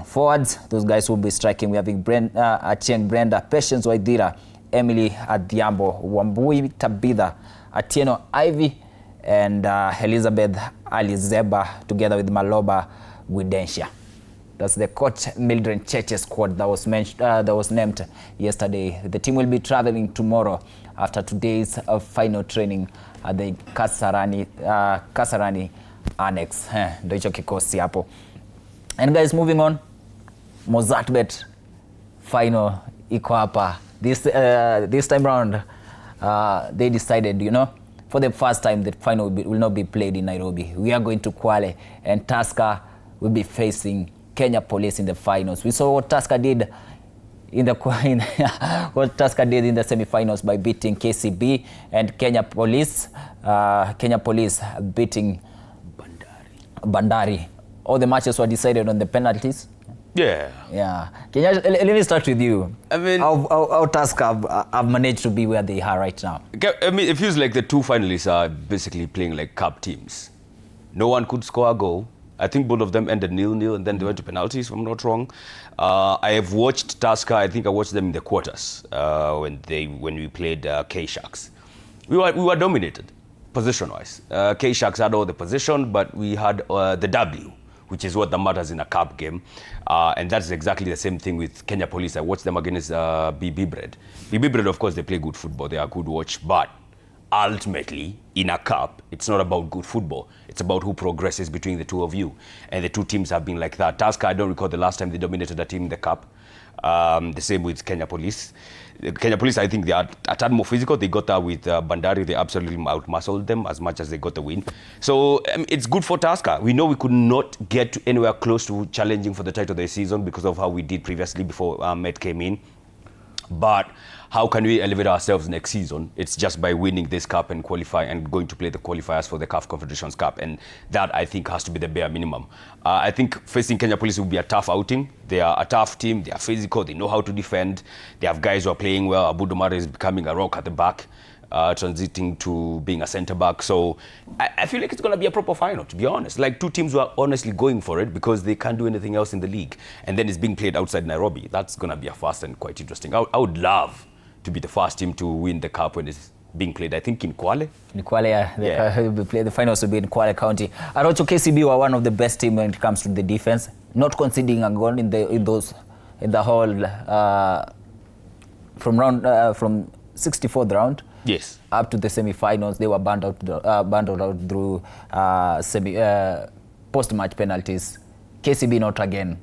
Forwards, those guys will be striking. We have Achieng Brenda, Patience Waidira, Emily Adhiambo, Wambui Tabitha, Atieno Ivy, and Elizabeth Alizeba, together with Maloba Widensha. That's the Coach Mildred Cheche squad that was named yesterday. The team will be traveling tomorrow after today's final training at the Kasarani Annex. Ndio hicho kikosi hapo. And guys, moving on, Mozzart Bet final iko hapa. This time round, they decided, for the first time, the final will not be played in Nairobi. We are going to Kwale, and Tusker will be facing Kenya Police in the finals. We saw what Tusker did in the semi-finals by beating KCB, and Kenya Police beating Bandari. All the matches were decided on the penalties. Yeah. Let me start with you. I mean, how Tusker have managed to be where they are right now? I mean, it feels like the 2 finalists are basically playing like cup teams. No one could score a goal. I think both of them ended 0-0, and then they went to penalties, if I'm not wrong. I have watched Tusker. I think I watched them in the quarters when we played K-Sharks. We were dominated position-wise. K-Sharks had all the position, but we had the W, which is what that matters in a cup game. And that's exactly the same thing with Kenya Police. I watched them against BB Bread. BB Bread, of course, they play good football. They are good watch. But ultimately, in a cup, it's not about good football. It's about who progresses between the 2 of you. And the 2 teams have been like that. Tusker, I don't recall the last time they dominated a team in the cup. The same with Kenya Police. Kenya Police, I think they are a tad more physical. They got that with Bandari. They absolutely outmuscled them as much as they got the win. So it's good for Tusker. We know we could not get anywhere close to challenging for the title of the season because of how we did previously before Met came in. But how can we elevate ourselves next season? It's just by winning this cup and qualify and going to play the qualifiers for the CAF Confederations Cup. And that, I think, has to be the bare minimum. I think facing Kenya Police will be a tough outing. They are a tough team. They are physical. They know how to defend. They have guys who are playing well. Abu Domare is becoming a rock at the back, transiting to being a centre-back. So I feel like it's going to be a proper final, to be honest. Like 2 teams who are honestly going for it because they can't do anything else in the league. And then it's being played outside Nairobi. That's going to be a fast and quite interesting. I would love to be the first team to win the cup when it's being played, I think, in Kwale. In Kwale, the finals will be in Kwale County. Arocho KCB were one of the best teams when it comes to the defense, not conceding a goal in the whole from 64th round. Yes. Up to the semi-finals, they were banned out through post-match penalties. KCB not again.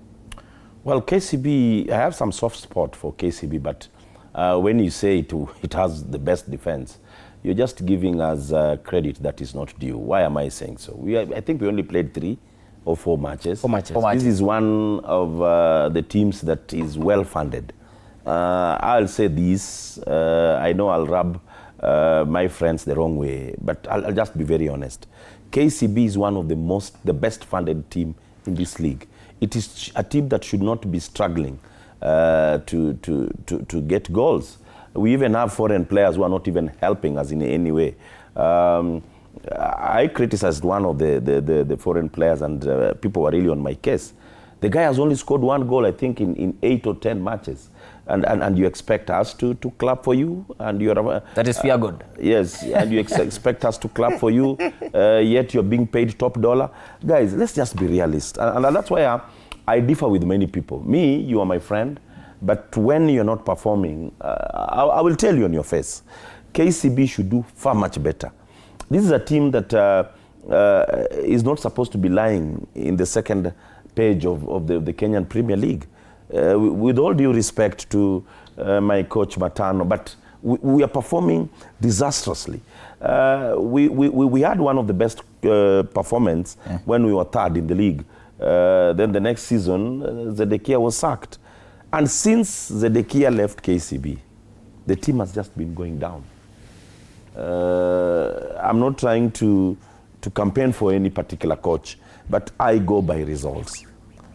Well, KCB, I have some soft spot for KCB, but when you say it has the best defense, you're just giving us credit that is not due. Why am I saying so? I think we only played 3 or 4 matches. 4 matches. This is one of the teams that is well funded. I'll say this. I know I'll rub my friends the wrong way, but I'll just be very honest. KCB is one of the best funded team in this league. It is a team that should not be struggling to get goals. We even have foreign players who are not even helping us in any way. I criticized one of the foreign players, and people were really on my case. The guy has only scored 1 goal, I think, in 8 or 10 matches. And you expect us to clap for you? And you're that is fear good. Yes, and you expect us to clap for you, yet you're being paid top dollar. Guys, let's just be realist. And that's why I differ with many people. Me, you are my friend, but when you're not performing, I will tell you on your face, KCB should do far much better. This is a team that is not supposed to be lying in the second page of the Kenyan Premier League. With all due respect to my coach Matano, but we are performing disastrously. We had one of the best performance when we were third in the league. Then the next season, Zedekia was sacked. And since Zedekia left KCB, the team has just been going down. I'm not trying to campaign for any particular coach, but I go by results.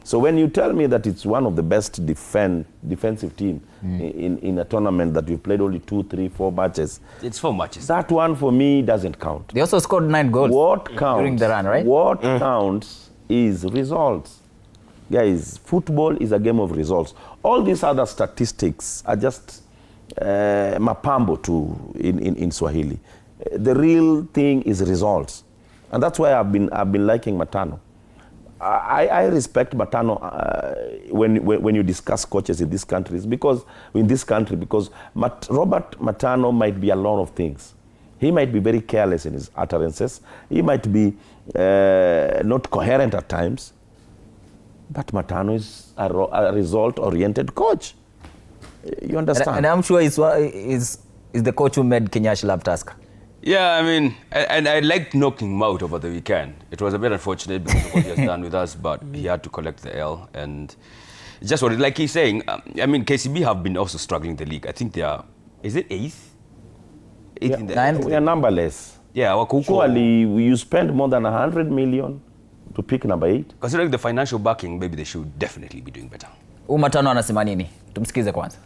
So when you tell me that it's one of the best defensive team in a tournament that we've played only 2, 3, 4 matches. It's 4 matches. That one for me doesn't count. They also scored 9 goals what counts, during the run, right? What counts is results. Guys, football is a game of results. All these other statistics are just mapambo in Swahili. The real thing is results. And that's why I've been liking Matano. I respect Matano when you discuss coaches in this country, because Robert Matano might be a lot of things. He might be very careless in his utterances. He might be not coherent at times. But Matano is a result-oriented coach. You understand? And I'm sure is the coach who made Kenyash love Tusker. Yeah, I mean, and I liked knocking him out over the weekend. It was a bit unfortunate because of what he has done with us, but he had to collect the L. And just what, like he's saying, I mean, KCB have been also struggling in the league. I think they are, is it 8th? 8th in the 9th? We are numberless. Yeah, surely you spend more than 100 million to pick number 8. Considering the financial backing, maybe they should definitely be doing better. Matano anasema nini? Tumsikize kwanza.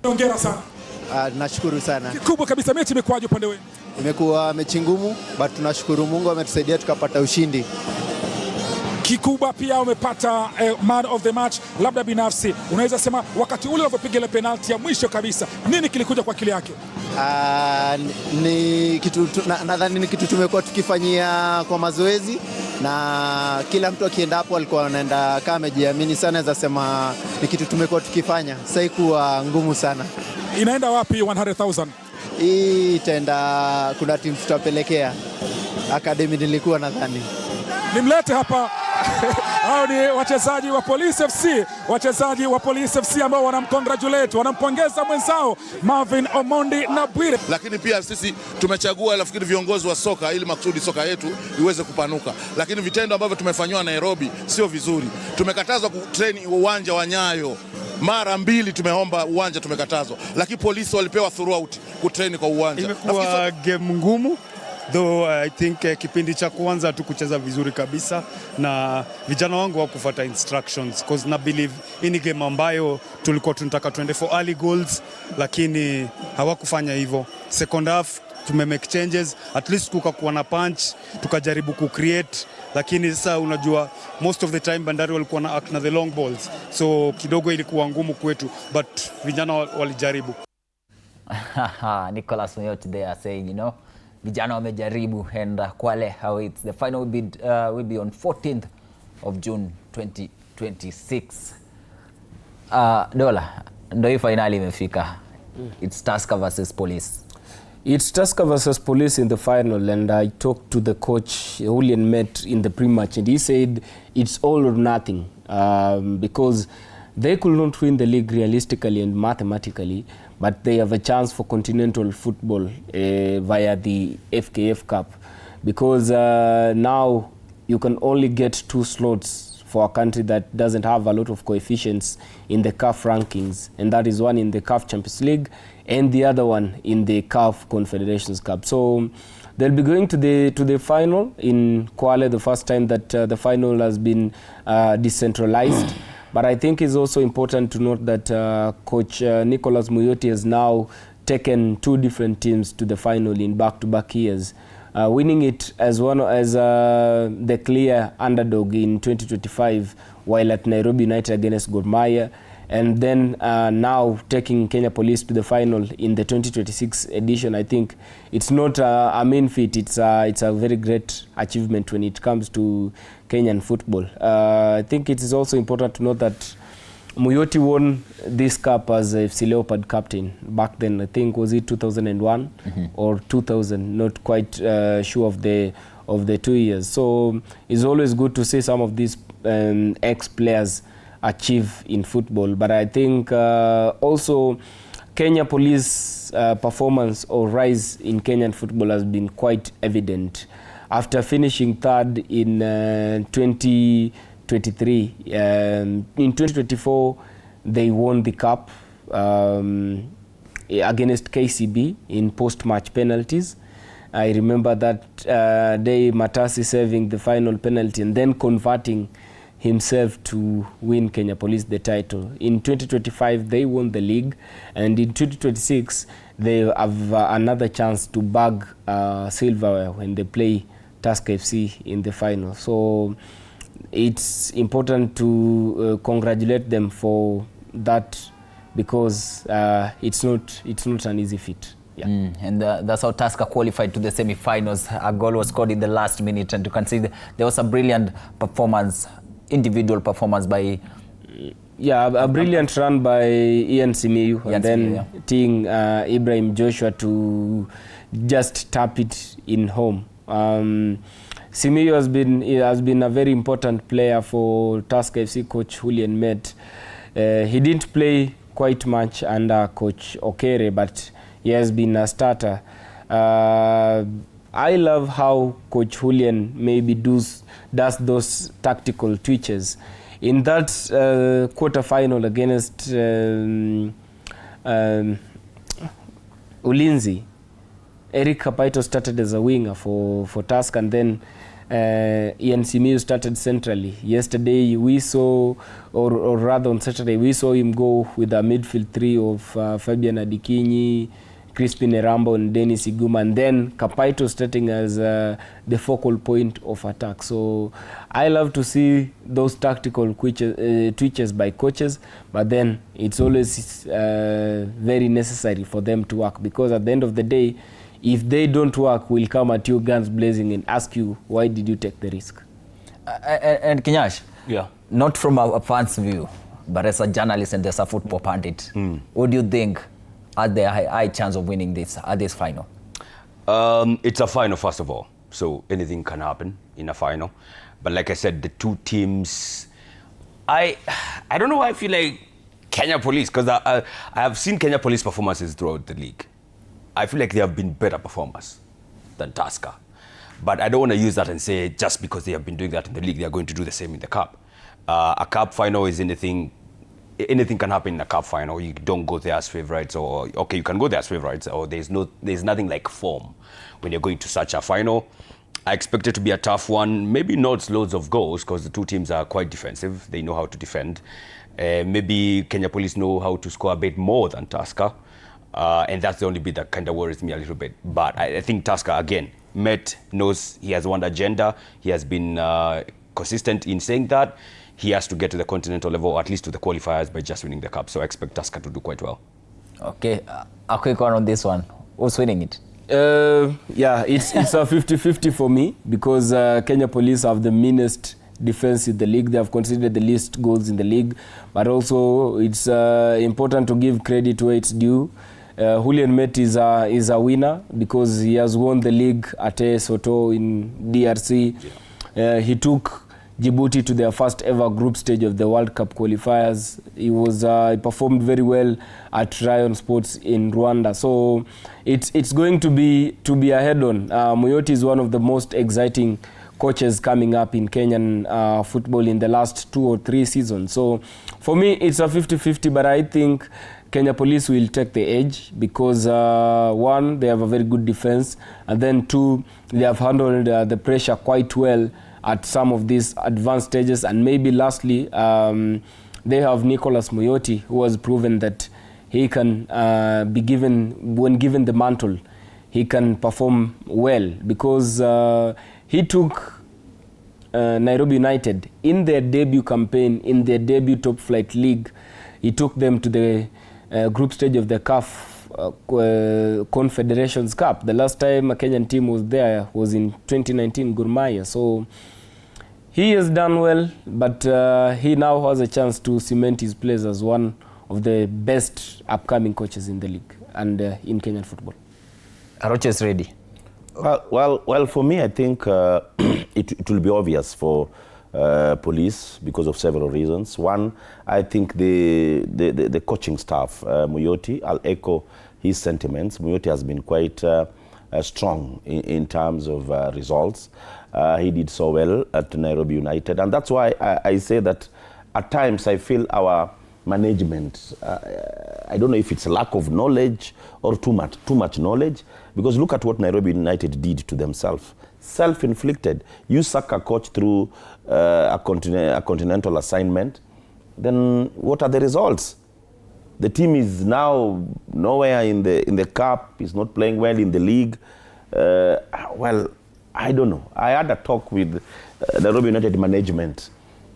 Hongera sana. Nashukuru sana. Kikubwa kabisa, mechi imekuwaje upande wenu? Imekuwa mechi ngumu, but tunashukuru Mungu ametusaidia tukapata ushindi. Kikubwa pia umepata man of the match. Labda binafsi unaweza sema wakati ule ulipopiga ile penalty ya mwisho kabisa, nini kilikuja kwa akili yake? Ni kitu nadhani ni kitu tumekuwa tukifanyia kwa mazoezi, na kila mtu akienda hapo alikuwa anaenda kama amejiamini sana. Naweza sema ni kitu tumekuwa tukifanya. Sasa ikuwa ngumu sana. Inaenda wapi 100,000? Hii itaenda, kuna timu tutapelekea academy nilikuwa nadhani. Nimlete hapa hao ni wachezaji wa Police FC, wachezaji wa Police FC ambao wanamcongratulate, wanampongeza mwenzao Marvin Omondi na Bwire. Lakini pia sisi tumechagua nafikiri viongozi wa soka ili makusudi soka yetu iweze kupanuka. Lakini vitendo ambavyo tumefanywa Nairobi sio vizuri. Tumekatazwa kutrain uwanja wa Nyayo. Mara 2 tumeomba uwanja tumekatazwa. Lakini polisi walipewa throughout kutrain kwa uwanja. Imekuwa game ngumu. Though I think kipindi cha kwanza tukucheza vizuri kabisa, na vijana wangu hawakufuata instructions, because na believe ini game ambayo tulikuwa tunataka tuende for early goals, lakini hawakufanya hivyo. Second half tumemake changes, at least kukakuwa na punch, tukajaribu kucreate, lakini sasa unajua most of the time Bandari walikuwa na act na the long balls, so kidogo ilikuwa ngumu kwetu, but vijana walijaribu. Nicholas Moyoti there saying, you know, vijana wamejaribu, and Kwale awaits. The final will be on 14th of June 2026. Dola, ndo hii finali imefika. It's Tusker versus Police. It's Tusker versus Police in the final, and I talked to the coach Julian Met in the pre-match, and he said it's all or nothing, because they could not win the league realistically and mathematically, but they have a chance for continental football via the FKF Cup, because now you can only get 2 slots for a country that doesn't have a lot of coefficients in the CAF rankings, and that is one in the CAF Champions League and the other one in the CAF Confederations Cup. So they'll be going to the final in Kwale, the first time that the final has been decentralized. But I think it's also important to note that Coach Nicholas Muyoti has now taken 2 different teams to the final in back-to-back years, winning it as the clear underdog in 2025, while at Nairobi United against Gor Mahia, and then now taking Kenya Police to the final in the 2026 edition. I think it's not a mean feat. It's a very great achievement when it comes to Kenyan football. I think it is also important to note that Muyoti won this cup as FC Leopard captain back then. I think was it 2001 or 2000, not quite sure of the 2 years. So it's always good to see some of these ex-players achieve in football. But I think also Kenya Police performance or rise in Kenyan football has been quite evident. After finishing third in 2023, in 2024 they won the cup against KCB in post-match penalties. I remember that day Matasi serving the final penalty and then converting himself to win Kenya Police the title. In 2025 they won the league, and in 2026 they have another chance to bag silverware when they play Tusker FC in the final. So it's important to congratulate them for that, because it's not an easy feat. Yeah. And that's how Tusker qualified to the semi-finals. A goal was scored in the last minute, and you can see there was a brilliant performance, individual performance by... Yeah, a brilliant run by Ian Simiyu, and then teeing Ibrahim Joshua to just tap it in home. Simiyu has been a very important player for Tusker FC coach Julian Met. He didn't play quite much under Coach Okere, but he has been a starter. I love how Coach Julian maybe does those tactical twitches. In that quarter-final against Ulinzi, Eric Kapaito started as a winger for Tusker, and then Ian Simiyu started centrally. Yesterday we saw, or rather on Saturday, we saw him go with a midfield three of Fabian Adikinyi, Crispin Erambo and Dennis Iguma, and then Kapaito starting as the focal point of attack. So I love to see those tactical twitches by coaches, but then it's always very necessary for them to work, because at the end of the day, if they don't work, we'll come at you guns blazing and ask you, why did you take the risk? And Kinyash, yeah, not from a fan's view, but as a journalist and as a football pundit, what do you think are the high chance of winning this final? It's a final, first of all, so anything can happen in a final. But like I said, the two teams, I don't know why I feel like Kenya Police, because I have seen Kenya Police performances throughout the league. I feel like they have been better performers than Tusker. But I don't want to use that and say just because they have been doing that in the league, they are going to do the same in the cup. A cup final is anything can happen in a cup final. You don't go there as favorites, or okay, you can go there as favorites, or there's nothing like form when you're going to such a final. I expect it to be a tough one, maybe not loads of goals, because the two teams are quite defensive. They know how to defend. Maybe Kenya Police know how to score a bit more than Tusker. And that's the only bit that kind of worries me a little bit. But I think Tusker, again, Met knows he has one agenda. He has been consistent in saying that. He has to get to the continental level, or at least to the qualifiers, by just winning the cup. So I expect Tusker to do quite well. Okay, a quick one on this one. Who's winning it? Yeah, it's a 50-50 for me, because Kenya Police have the meanest defense in the league. They have conceded the least goals in the league. But also, it's important to give credit where it's due. Julian Met is a winner, because he has won the league at Soto in DRC. Yeah. He took Djibouti to their first ever group stage of the World Cup qualifiers. He performed very well at Rayon Sports in Rwanda. So it's going to be a head-on. Muyoti is one of the most exciting coaches coming up in Kenyan football in the last 2 or 3 seasons. So for me, it's a 50-50, but I think Kenya Police will take the edge because 1, they have a very good defense, and then 2, they have handled the pressure quite well at some of these advanced stages, and maybe lastly, they have Nicholas Moyoti, who has proven that he can be given, when given the mantle, he can perform well because he took Nairobi United in their debut campaign, in their debut top flight league. He took them to the group stage of the CAF Confederations Cup. The last time a Kenyan team was there was in 2019, Gor Mahia. So he has done well, but he now has a chance to cement his place as one of the best upcoming coaches in the league and in Kenyan football. Aroche is ready. Well, for me, I think it will be obvious for Police because of several reasons. 1, I think the coaching staff, Moyoti, I'll echo his sentiments. Moyoti has been quite strong in terms of results. He did so well at Nairobi United, and that's why I say that at times I feel our management, I don't know if it's a lack of knowledge or too much knowledge, because look at what Nairobi United did to themselves. Self-inflicted. You sack a coach through a continental assignment, then what are the results? The team is now nowhere in the cup, is not playing well in the league. Well, I don't know. I had a talk with Nairobi United management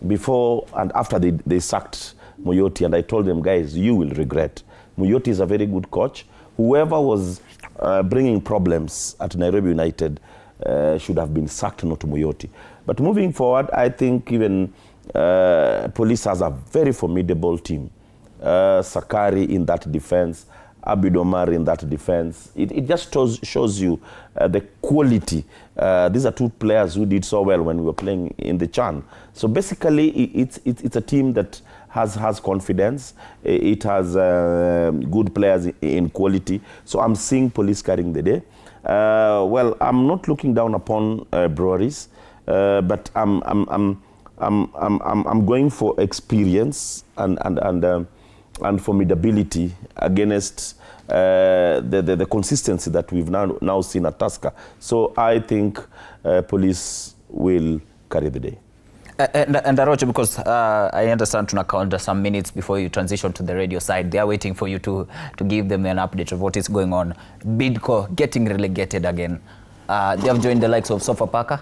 before and after they sacked Moyoti, and I told them, guys, you will regret. Moyoti is a very good coach. Whoever was bringing problems at Nairobi United should have been sacked, not Moyoti. But moving forward, I think even Police has a very formidable team. Sakari in that defense, Abidomar in that defense. It just shows you the quality. These are 2 players who did so well when we were playing in the CHAN. So basically, it's a team that has confidence. It has good players in quality. So I'm seeing Police carrying the day. Well, I'm not looking down upon breweries, but I'm going for experience and formidability against the consistency that we've now seen at Tusker. So I think Police will carry the day. And Aroche, because I understand to count some minutes before you transition to the radio side, they are waiting for you to give them an update of what is going on. Bidco getting relegated again. They have joined the likes of Sofapaka.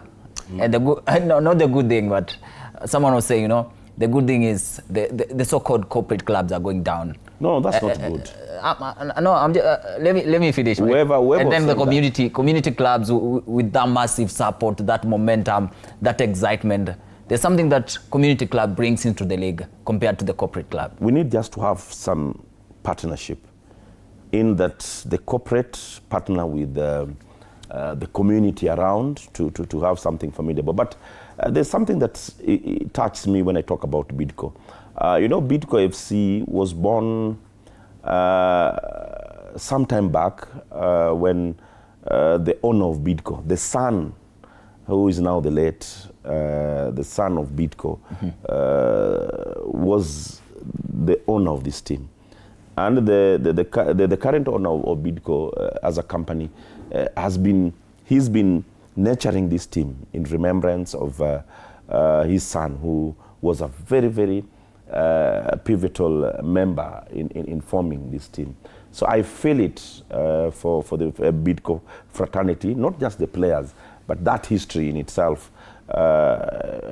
And the good, no, not the good thing, but someone was saying, the good thing is the so-called corporate clubs are going down. No, that's not good. No, I'm just, let me finish. Whoever and then the community clubs with that massive support, that momentum, that excitement. There's something that community club brings into the league compared to the corporate club. We need just to have some partnership in that the corporate partner with the community around to have something formidable. But there's something that touches me when I talk about Bidco. Bidco FC was born some time back when the owner of Bidco, the son, who is now the late, the son of Bidco, was the owner of this team. And the current owner of Bidco as a company he's been nurturing this team in remembrance of his son, who was a very, very pivotal member in forming this team. So I feel it for the Bidco fraternity, not just the players, but that history in itself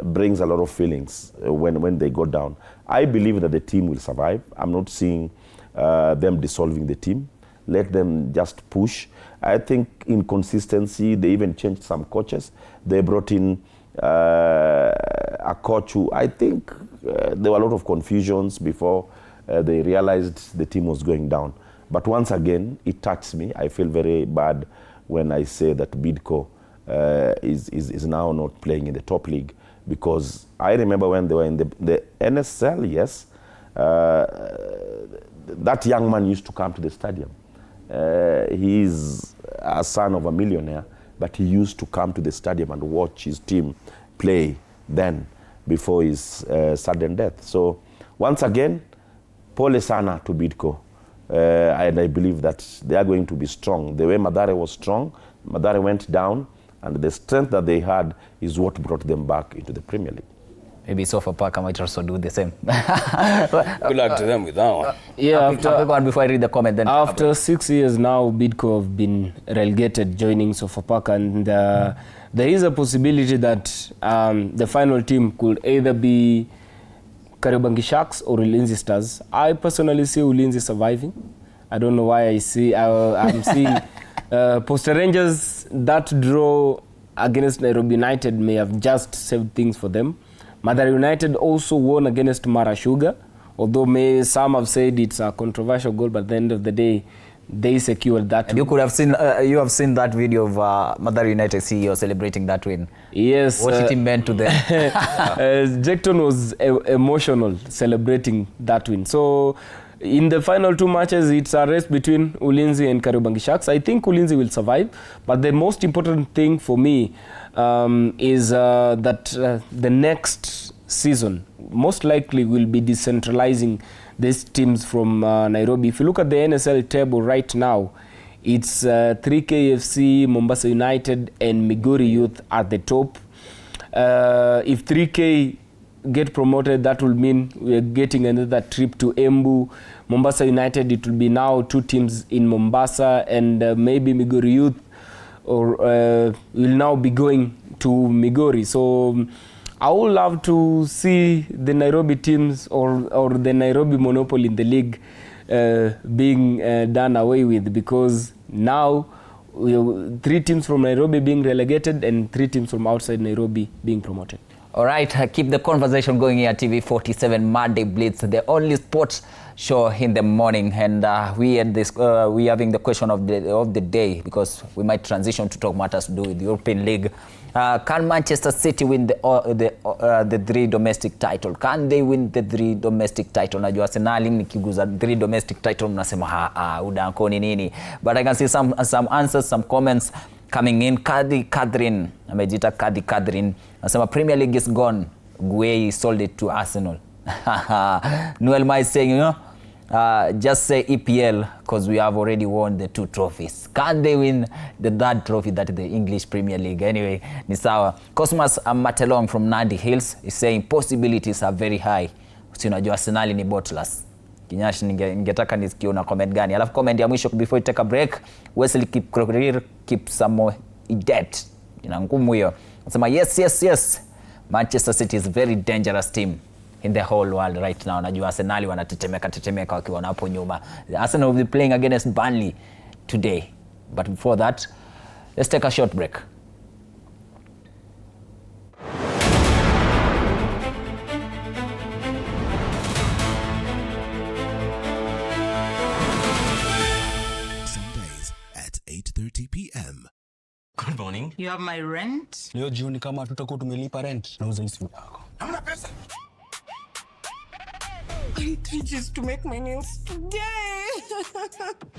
brings a lot of feelings when they go down. I believe that the team will survive. I'm not seeing them dissolving the team. Let them just push. I think in consistency, they even changed some coaches. They brought in a coach who I think there were a lot of confusions before they realized the team was going down. But once again, it touched me. I feel very bad when I say that Bidco is now not playing in the top league, because I remember when they were in the NSL, yes, that young man used to come to the stadium. He's a son of a millionaire, but he used to come to the stadium and watch his team play then before his sudden death. So once again, pole sana to Bidco. And I believe that they are going to be strong. The way Mathare was strong, Mathare went down, and the strength that they had is what brought them back into the Premier League. Maybe Sofapaka might also do the same. Good luck to them with that one. Yeah, before I read the comment, then after 6 years now, Bidco have been relegated, joining Sofapaka, and there is a possibility that the final team could either be Kariobangi Sharks or Ulinzi Stars. I personally see Ulinzi surviving. I don't know why I'm seeing Posta Rangers, that draw against Nairobi United may have just saved things for them. Mathare United also won against Mara Sugar, although some have said it's a controversial goal, but at the end of the day, they secured that. And you could have seen, you have seen that video of Mathare United CEO celebrating that win. Yes. What it meant to them. Jackton was emotional celebrating that win. So in the final 2 matches, it's a race between Ulinzi and Kariobangi Sharks. I think Ulinzi will survive, but the most important thing for me is that the next season most likely will be decentralizing these teams from Nairobi. If you look at the NSL table right now, it's 3KFC, Mombasa United and Migori Youth at the top. If 3K get promoted, that will mean we are getting another trip to Embu. Mombasa United, it will be now 2 teams in Mombasa, and maybe Migori Youth will now be going to Migori. So I would love to see the Nairobi teams or the Nairobi monopoly in the league being done away with, because now 3 teams from Nairobi being relegated and 3 teams from outside Nairobi being promoted. All right, keep the conversation going here at TV47 Monday Blitz, the only sports show in the morning, and we having the question of the day, because we might transition to talk matters to do with the European League. Can Manchester City win the 3 domestic title? Can they win the 3 domestic title? Najua Arsenal nikiguza 3 domestic title mnasema udankoni nini, but I can see some answers, some comments coming in. Kadrin amejita Kadrin anasema Premier League is gone, Gueye sold it to Arsenal. Noel Mai saying, you know, just say EPL because we have already won the 2 trophies. Can they win the 3rd trophy, that is the English Premier League? Anyway, ni sawa. Cosmas Matelong from Nandi Hills is saying possibilities are very high. Si unajua Arsenal ni botless. Kinyashi ningetaka nisikie una comment gani. Alafu comment ya mwisho before we take a break, Wesley keep some more debt. Ina ngumu hiyo. Anasema yes. Manchester City is a very dangerous team in the whole world right now. Najua Arsenal wanatetemeka wakiwa hapo nyuma. Arsenal will be playing against Burnley today. But before that, let's take a short break. Sundays at 8:30 p.m. Good morning. You have my rent? Leo jioni kama tutakuwa tumelipa rent, nauza hii simu yako. Hamna pesa. I need 3 G's to make my nails today.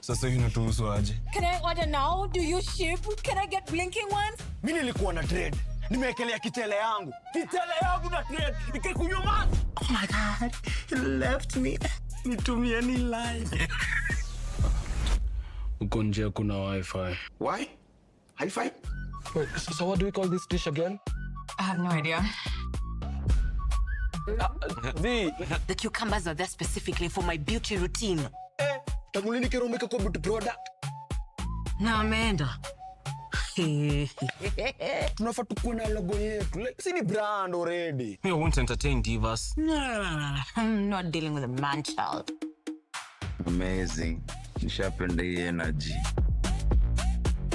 Sasa hivi natuhusu aje? Can I order now? Do you ship? Can I get blinking ones? Mimi nilikuwa na trade. Nimewekelea kitele yangu. Kitele yangu na trade. Nikikunywa maji. Oh my God. He left me. Nitumie ni live. Uko nje kuna wifi. Why? Hi-fi? Wait, so what do we call this dish again? I have no idea. The cucumbers are there specifically for my beauty routine. Tamulini kero make a beauty product. Na ameenda. Tunafaa tukuwe na logo yetu. Like, si ni brand already. We won't entertain divas. No. I'm not dealing with a man child. Amazing. Nishapenda hii energy.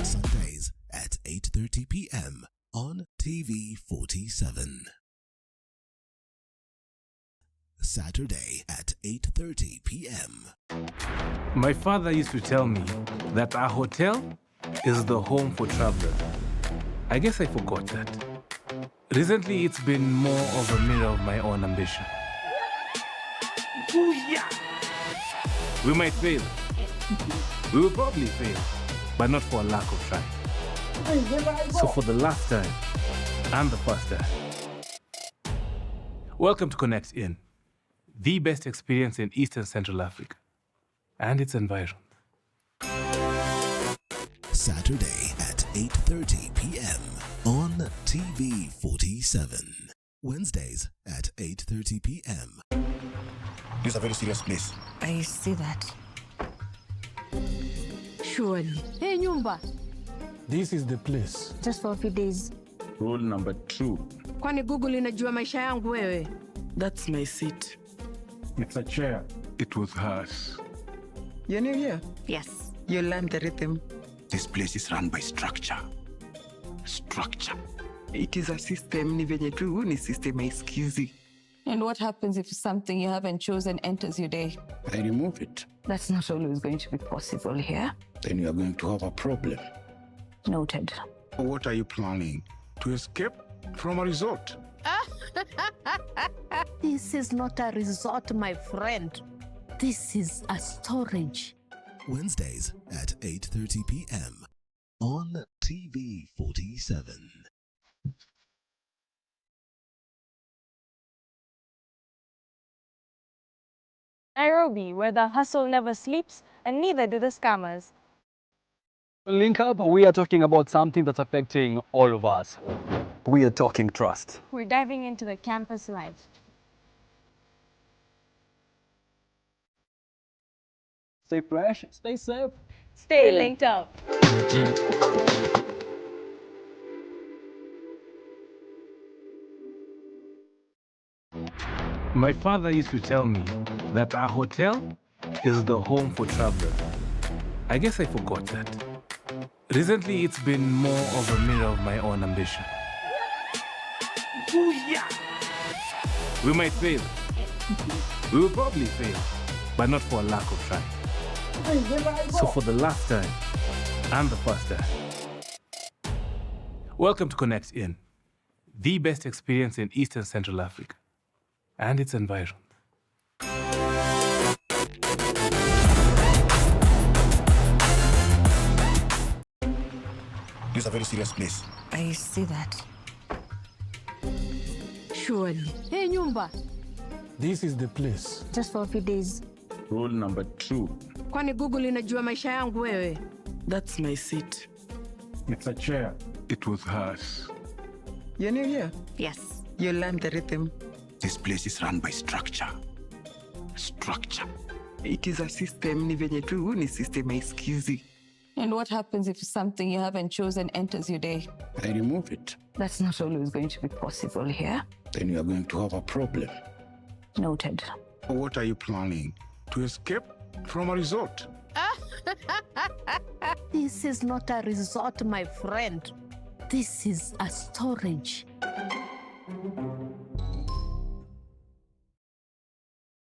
Sundays at 8:30 p.m. on TV47. Saturday at 8:30 p.m. My father used to tell me that a hotel is the home for travelers. I guess I forgot that. Recently, it's been more of a mirror of my own ambition. Ooh, yeah. We might fail. We will probably fail, but not for a lack of trying. So for the last time and the first time, welcome to Connect In, the best experience in Eastern Central Africa and its environs. Saturday at 8:30 p.m. on TV47. Wednesdays at 8:30 p.m. This is a very serious place. I see that. Surely. Hey, Nyumba. This is the place. Just for a few days. Rule number 2. Kwani Google inajua maisha yangu wewe? That's my seat. It's a chair. It was hers. You're new here? Yes. You learned the rhythm. This place is run by structure. Structure. It is a system. Ni venye tu ni system haisikizi. And what happens if something you haven't chosen enters your day? I remove it. That's not always going to be possible here. Then you are going to have a problem. Noted. What are you planning? To escape from a resort? This is not a resort, my friend. This is a storage. Wednesdays at 8:30 p.m. on TV47. Nairobi, where the hustle never sleeps and neither do the scammers. Link up, we are talking about something that's affecting all of us. We are talking trust. We're diving into the campus life. Stay fresh, stay safe. Stay linked up. My father used to tell me that a hotel is the home for travelers. I guess I forgot that. Recently, it's been more of a mirror of my own ambition. Booyah! We might fail. We will probably fail, but not for a lack of trying. So for the last time and the first time, welcome to Connect In, the best experience in Eastern Central Africa and its environs. This is a very serious place. I see that. Surely. Hey, Nyumba. This is the place. Just for a few days. Rule number 2. Kwani Google inajua maisha yangu wewe? That's my seat. It's a chair. It was hers. You're new here? Yes. You learned the rhythm. This place is run by structure. Structure. It is a system. Ni venye tu ni system haisikizi. And what happens if something you haven't chosen enters your day? I remove it. That's not always going to be possible here. Then you are going to have a problem. Noted. What are you planning? To escape from a resort? This is not a resort, my friend. This is a storage.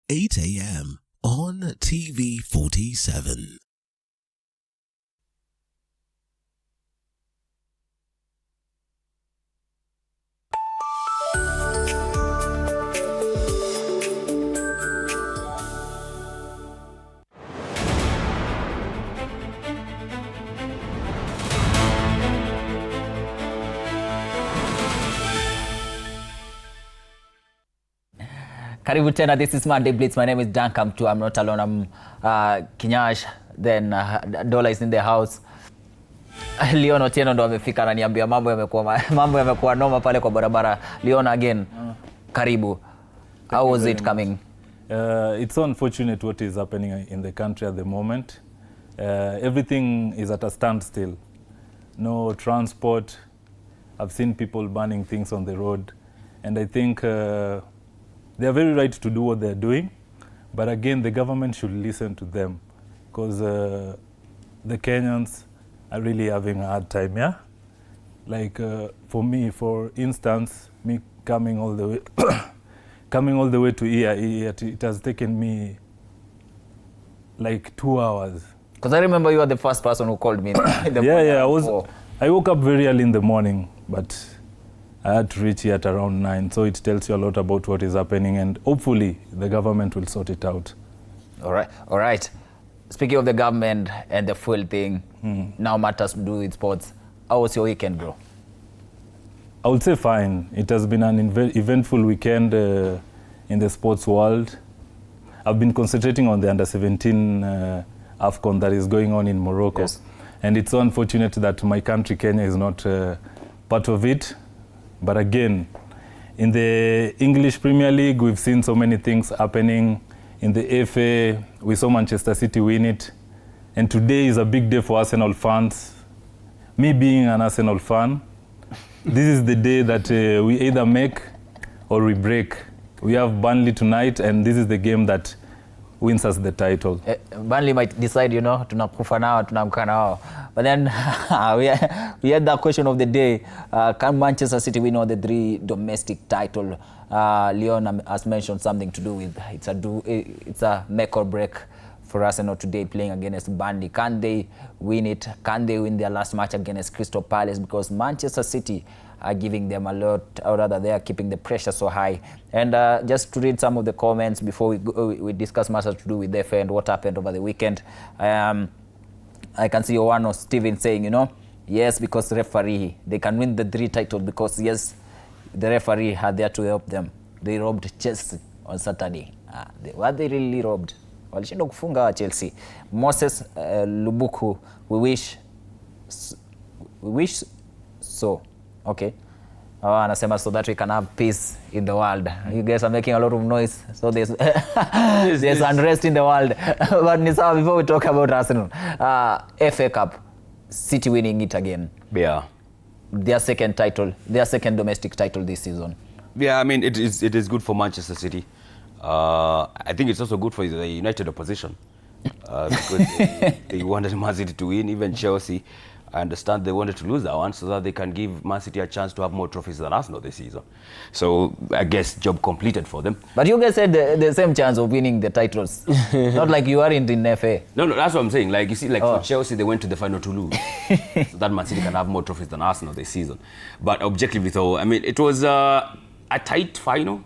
8 a.m. on TV47. Karibu tena, this is Monday Blitz. My name is Duncan too. I'm not alone. I'm Kinyash, then Dola is in the house. Leon Otieno ndo amefika na niambia mambo yamekuwa noma pale kwa barabara. Leon again. Karibu. How was it coming? It's so unfortunate what is happening in the country at the moment. Everything is at a standstill. No transport. I've seen people burning things on the road, and I think they are very right to do what they're doing, but again, the government should listen to them, because the Kenyans are really having a hard time, yeah? Like for me, for instance, me coming all the way to here, it has taken me like 2 hours. Because I remember you were the first person who called me. I woke up very early in the morning, but I had to reach here at around 9, so it tells you a lot about what is happening, and hopefully the government will sort it out. All right. Speaking of the government and the fuel thing, now matters to do with sports. How was your weekend, bro? I would say fine. It has been an eventful weekend in the sports world. I've been concentrating on the under-17 AFCON that is going on in Morocco. Yes. And it's so unfortunate that my country, Kenya, is not part of it. But again, in the English Premier League, we've seen so many things happening. In the FA, we saw Manchester City win it. And today is a big day for Arsenal fans. Me being an Arsenal fan, this is the day that we either make or we break. We have Burnley tonight, and this is the game that wins us the title. Burnley might decide, you know, tunakufa nao, tunamka nao. But then we had that question of the day. Can Manchester City win all the 3 domestic titles? Leon has mentioned something to do with it's a make or break for Arsenal today playing against Burnley. Can they win it? Can they win their last match against Crystal Palace? Because Manchester City are giving them a lot, or rather they are keeping the pressure so high. And just to read some of the comments before we discuss matters to do with the FA and what happened over the weekend. I can see Owano Steven saying, you know, yes, because referee, they can win the 3 titles because, yes, the referee had there to help them. They robbed Chelsea on Saturday. Were they really robbed? Walishindwa kufunga Chelsea. Moses Lubuku, we wish so. Okay. Anasema so that we can have peace in the world. You guys are making a lot of noise, so there's there's unrest in the world. But Nisa, before we talk about Arsenal, FA Cup, City winning it again. Yeah. Their second domestic title this season. Yeah, I mean, it is good for Manchester City. I think it's also good for the United opposition because they wanted Man City to win. Even Chelsea, I understand they wanted to lose that one so that they can give Man City a chance to have more trophies than Arsenal this season. So I guess job completed for them. But you guys said the same chance of winning the titles. Not like you aren't in FA. No, that's what I'm saying. Like, you see, like for Chelsea, they went to the final to lose. So that Man City can have more trophies than Arsenal this season. But objectively though, I mean, it was a tight final.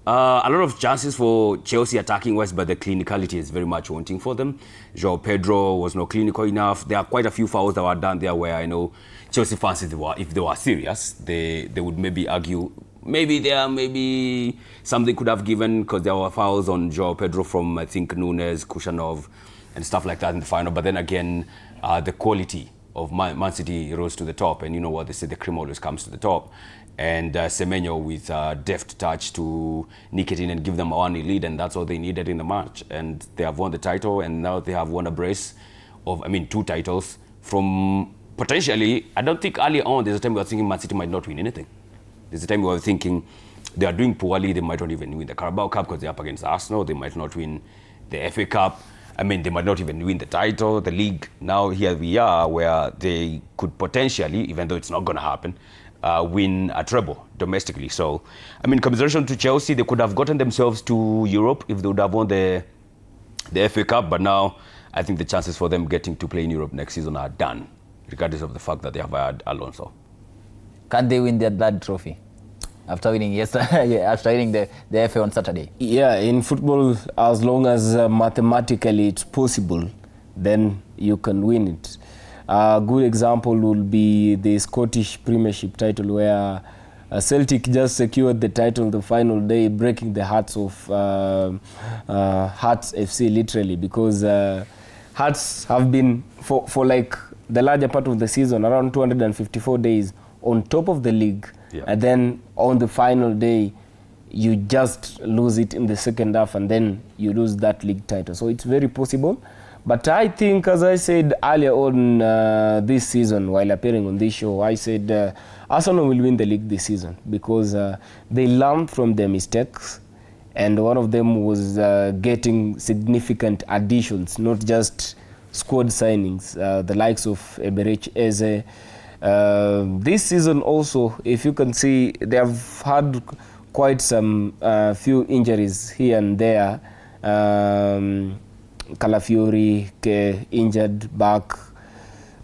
A lot of chances for Chelsea attacking wise, but the clinicality is very much wanting for them. João Pedro was not clinical enough. There are quite a few fouls that were done there where I know Chelsea fans, if they were serious, they would maybe argue maybe something could have given because there were fouls on João Pedro from, I think, Nunes, Kushanov, and stuff like that in the final. But then again, the quality of Man City rose to the top, and you know what they say, the cream always comes to the top. And Semenyo with a deft touch to nick it in and give them a 1-0 lead, and that's all they needed in the match. And they have won the title, and now they have won a brace of, 2 titles from potentially, I don't think early on, there's a time we were thinking Man City might not win anything. There's a time we were thinking they are doing poorly, they might not even win the Carabao Cup because they're up against Arsenal, they might not win the FA Cup. They might not even win the title, the league. Now here we are where they could potentially, even though it's not going to happen, win a treble domestically. So, comparison to Chelsea, they could have gotten themselves to Europe if they would have won the FA Cup. But now, I think the chances for them getting to play in Europe next season are done, regardless of the fact that they have had Alonso. Can they win their blood trophy after winning the FA on Saturday? Yeah, in football, as long as mathematically it's possible, then you can win it. A good example will be the Scottish Premiership title, where Celtic just secured the title the final day, breaking the hearts of Hearts FC literally, because Hearts have been for like the larger part of the season, around 254 days on top of the league. Yeah. And then on the final day, you just lose it in the second half, and then you lose that league title. So it's very possible. But I think, as I said earlier on this season, while appearing on this show, I said Arsenal will win the league this season because they learned from their mistakes, and one of them was getting significant additions, not just squad signings, the likes of Eberechi Eze. This season also, if you can see, they have had quite some few injuries here and there. Calafiori injured back,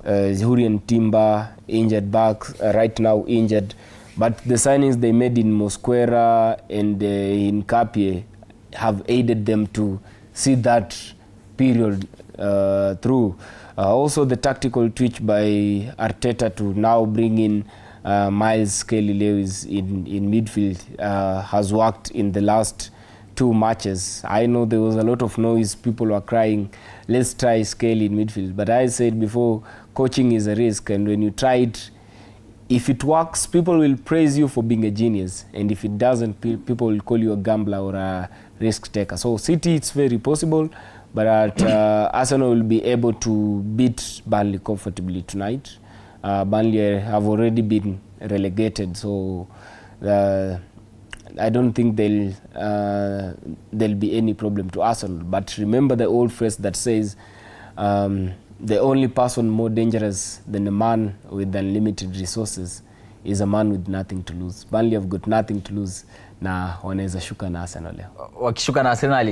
Zurian Timber injured back, right now injured. But the signings they made in Mosquera and in Kapie have aided them to see that period through. Also the tactical twitch by Arteta to now bring in Miles Skelly-Lewis in midfield has worked in the last 2 matches. I know there was a lot of noise, people were crying, let's try Skelly in midfield. But I said before, coaching is a risk, and when you try it, if it works, people will praise you for being a genius, and if it doesn't, people will call you a gambler or a risk taker. So City, it's very possible, but Arsenal will be able to beat Burnley comfortably tonight. Burnley have already been relegated, so I don't think there'll be any problem to Arsenal. But remember the old phrase that says the only person more dangerous than a man with unlimited resources is a man with nothing to lose. Burnley have got nothing to lose. Na wanaweza shuka na Arsenal leo. Wakishuka na Arsenal,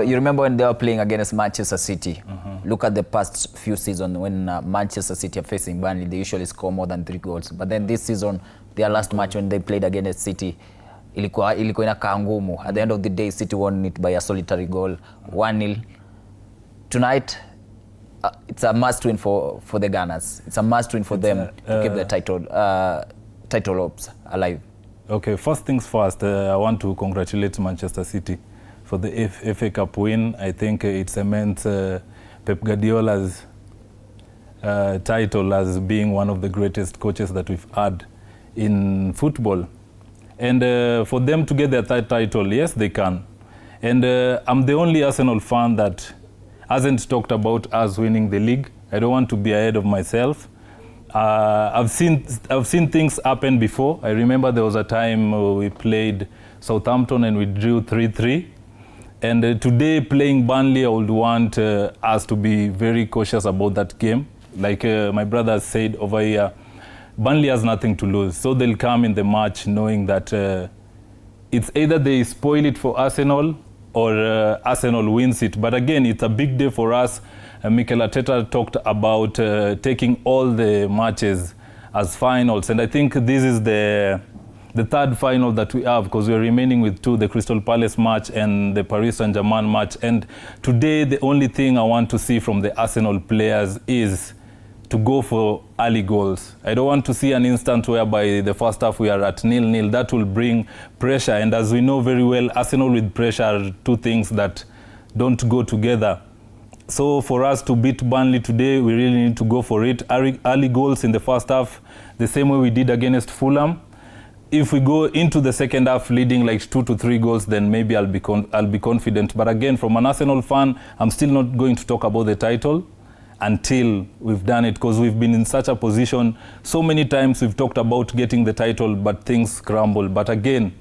you remember when they were playing against Manchester City? Look at the past few seasons when Manchester City are facing Burnley, they usually score more than 3 goals. But then this season, their last match when they played against City, ilikuwa inakaa ngumu. At the end of the day, City won it by a solitary goal, 1-0. Tonight, it's a must win for the Gunners. It's a must win for them to keep the title hopes alive. Okay, first things first, I want to congratulate Manchester City for the FA Cup win. I think it cements Pep Guardiola's title as being one of the greatest coaches that we've had in football. And for them to get their 3rd title, yes, they can. And I'm the only Arsenal fan that hasn't talked about us winning the league. I don't want to be ahead of myself. I've seen things happen before. I remember there was a time we played Southampton and we drew 3-3. And today playing Burnley, I would want us to be very cautious about that game. Like my brother said over here, Burnley has nothing to lose. So they'll come in the match knowing that it's either they spoil it for Arsenal or Arsenal wins it. But again, it's a big day for us. Mikel Arteta talked about taking all the matches as finals, and I think this is the 3rd final that we have, because we're remaining with 2, the Crystal Palace match and the Paris Saint-Germain match. And today the only thing I want to see from the Arsenal players is to go for early goals. I don't want to see an instant whereby the first half we are at 0-0. That will bring pressure, and as we know very well, Arsenal with pressure are 2 things that don't go together. So for us to beat Burnley today, we really need to go for it. Early goals in the first half, the same way we did against Fulham. If we go into the second half leading like 2 to 3 goals, then maybe I'll be confident. But again, from an Arsenal fan, I'm still not going to talk about the title until we've done it, because we've been in such a position. So many times we've talked about getting the title, but things crumble. But again,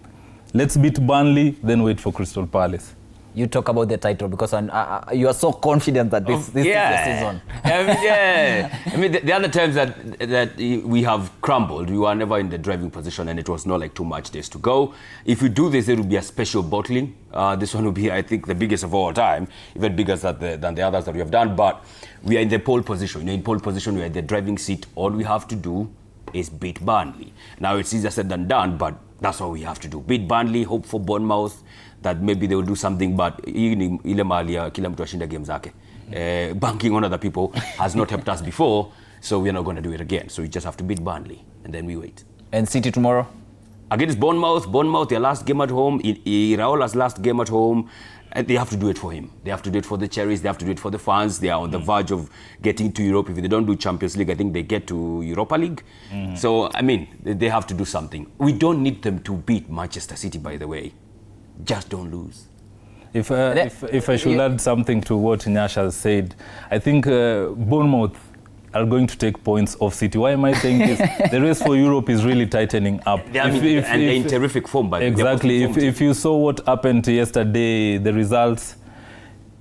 let's beat Burnley, then wait for Crystal Palace. You talk about the title because you are so confident that this is the season. I mean, the other times that we have crumbled, we were never in the driving position, and it was not like 2 match days to go. If we do this, it will be a special bottling. This one will be, I think, the biggest of all time, even bigger than the others that we have done. But we are in the pole position. In pole position, we are in the driving seat. All we have to do is beat Burnley. Now, it's easier said than done, but that's all we have to do. Beat Burnley, hope for Bournemouth, that maybe they will do something, but ile mali ya kila mtu ashinda game zake. Banking on other people has not helped us before, so we're not going to do it again. So we just have to beat Burnley, and then we wait. And City tomorrow? Against Bournemouth, their last game at home, Iraola's last game at home, and they have to do it for him. They have to do it for the Cherries, they have to do it for the fans. They are on the verge of getting to Europe. If they don't do Champions League, I think they get to Europa League. So, I mean, they have to do something. We don't need them to beat Manchester City, by the way. Just don't lose. If I should add something to what Nyash has said, I think Bournemouth are going to take points off City. Why am I saying this? The race for Europe is really tightening up. They're in terrific form. By exactly. If you saw what happened yesterday, the results,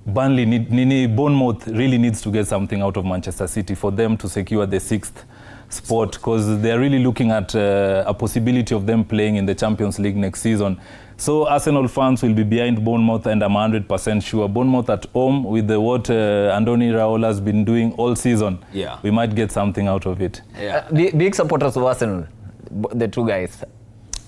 Bournemouth really needs to get something out of Manchester City for them to secure the 6th spot, because they're really looking at a possibility of them playing in the Champions League next season. So Arsenal fans will be behind Bournemouth, and I'm 100% sure. Bournemouth at home, with what Andoni Iraola has been doing all season, we might get something out of it. Big supporters of Arsenal, the 2 guys.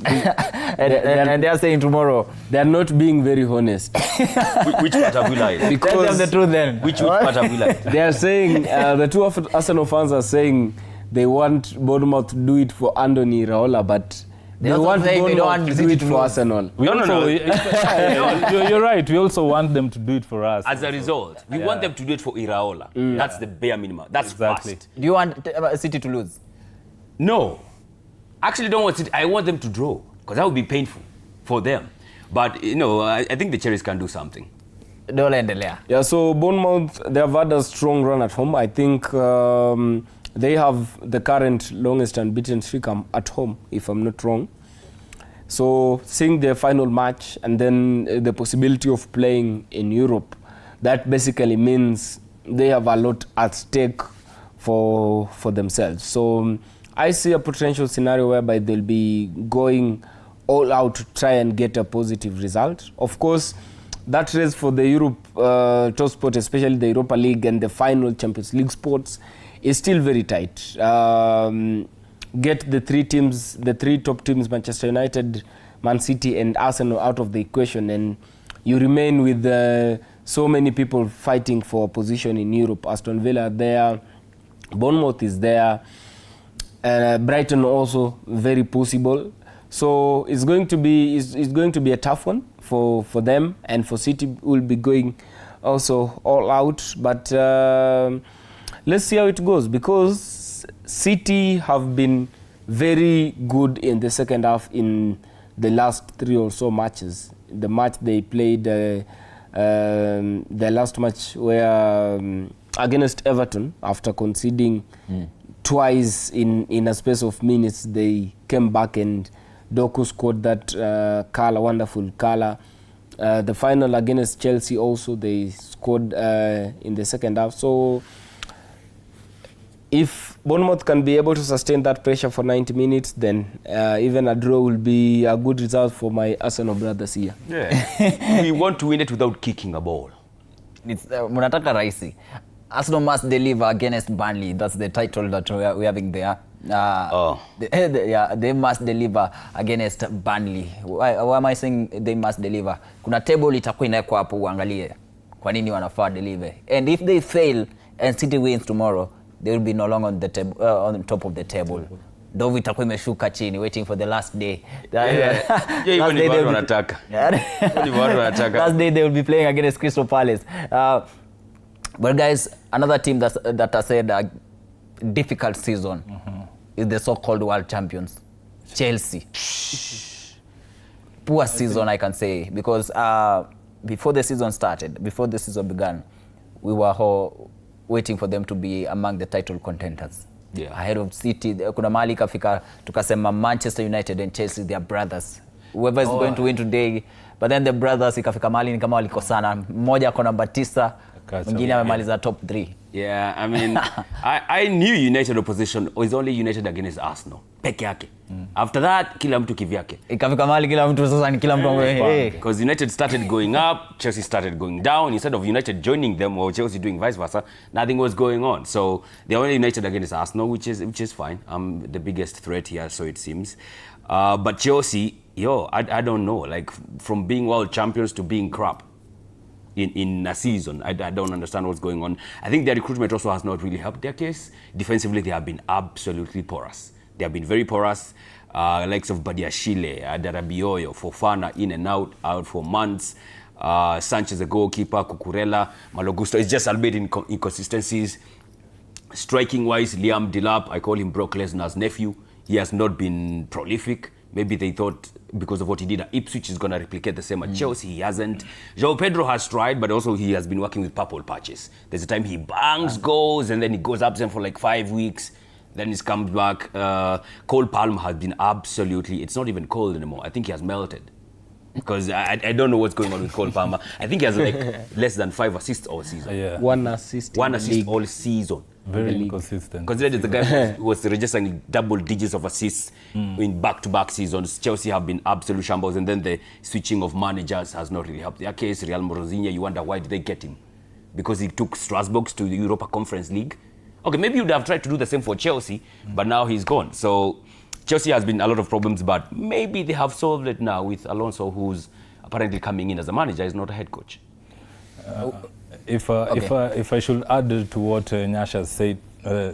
and they are saying tomorrow. They are not being very honest. Which part have we lied? Because tell them the truth then. Which part have we lied? They are saying, the two of Arsenal fans are saying they want Bournemouth to do it for Anthony Raola, but they want Bournemouth to do it for Arsenal. No. You're right. We also want them to do it for us. As a result, we want them to do it for Iraola. That's the bare minimum. That's Exactly. fast. Do you want City to lose? No. Actually, don't want City. I want them to draw because that would be painful for them. But, I think the Cherries can do something. Yeah, so Bournemouth, they have had a strong run at home. I think they have the current longest unbeaten streak at home, if I'm not wrong. So seeing their final match and then the possibility of playing in Europe, that basically means they have a lot at stake for themselves. So I see a potential scenario whereby they'll be going all out to try and get a positive result. Of course, that race for the Europe top spot, especially the Europa League and the final Champions League spots, is still very tight. Get the three top teams, Manchester United, Man City and Arsenal out of the equation, and you remain with so many people fighting for a position in Europe. Aston Villa there, Bournemouth is there, Brighton also very possible. So it's going to be a tough one for them, and for City will be going also all out. But let's see how it goes, because City have been very good in the second half in the last 3 or so matches. The match they played, the last match were against Everton, after conceding twice in a space of minutes, they came back and Doku scored that wonderful color. The final against Chelsea also, they scored in the second half. So if Bournemouth can be able to sustain that pressure for 90 minutes, then even a draw will be a good result for my Arsenal brothers here. Yeah. We want to win it without kicking a ball. It's Munataka Raisi. Arsenal must deliver against Burnley. That's the title that we're having there. They must deliver against Burnley. Why am I saying they must deliver? Kuna table itakuwa inawekwa hapo, uangalie kwa nini wanafaa deliver. And if they fail and City wins tomorrow, they will be no longer on the table, on top of the table. Dovu itakuwa imeshuka chini, waiting for the last day. Last day they will be playing against Crystal Palace. But guys, another team that has said a difficult season is the so-called world champions, Chelsea. Poor season, I can say, because before the season started, before the season began, we were waiting for them to be among the title contenders. Yeah. Ahead of City, kuna mahali kafika tukasema Manchester United and Chelsea, they are brothers. Whoever is going to win today, but then the brothers ikafika mahali ni kama walikosana. Mmoja ako namba 9, mwingine amemaliza top 3. Yeah, I mean, I knew United opposition was only United against Arsenal. Peke yake. After that, kila mtu kivyake. Ikafika mahali kila mtu sasa ni kila mtu because United started going up, Chelsea started going down. Instead of United joining them or Chelsea doing vice versa, nothing was going on. So they only United against Arsenal, which is fine. I'm the biggest threat here, so it seems. But Chelsea, I don't know. Like, from being world champions to being crap in a season, I don't understand what's going on. I think their recruitment also has not really helped their case. Defensively, they have been absolutely porous. They have been very porous. Likes of Badiashile, Darabioyo, Fofana, in and out for months. Sanchez, the goalkeeper, Cucurella, Malogusto. It's just albeit inconsistencies. Striking-wise, Liam Delap, I call him Brock Lesnar's nephew. He has not been prolific. Maybe they thought because of what he did at Ipswich, he's going to replicate the same at Chelsea. He hasn't. João Pedro has tried, but also he has been working with purple patches. There's a time he bangs goals, and then he goes absent for like 5 weeks. Then he comes back. Cole Palmer has been absolutely, it's not even cold anymore. I think he has melted. Because I don't know what's going on with Cole Palmer. I think he has like less than 5 assists all season. Yeah. One assist all season. Very inconsistent. Considered the guy who was registering double digits of assists in back-to-back seasons. Chelsea have been absolute shambles, and then the switching of managers has not really helped their case. Real Morozinha, you wonder why did they get him? Because he took Strasbourg to the Europa Conference League. Okay, maybe you would have tried to do the same for Chelsea, but now he's gone. So Chelsea has been a lot of problems, but maybe they have solved it now with Alonso, who's apparently coming in as a manager, is not a head coach. If I should add to what Nyasha said,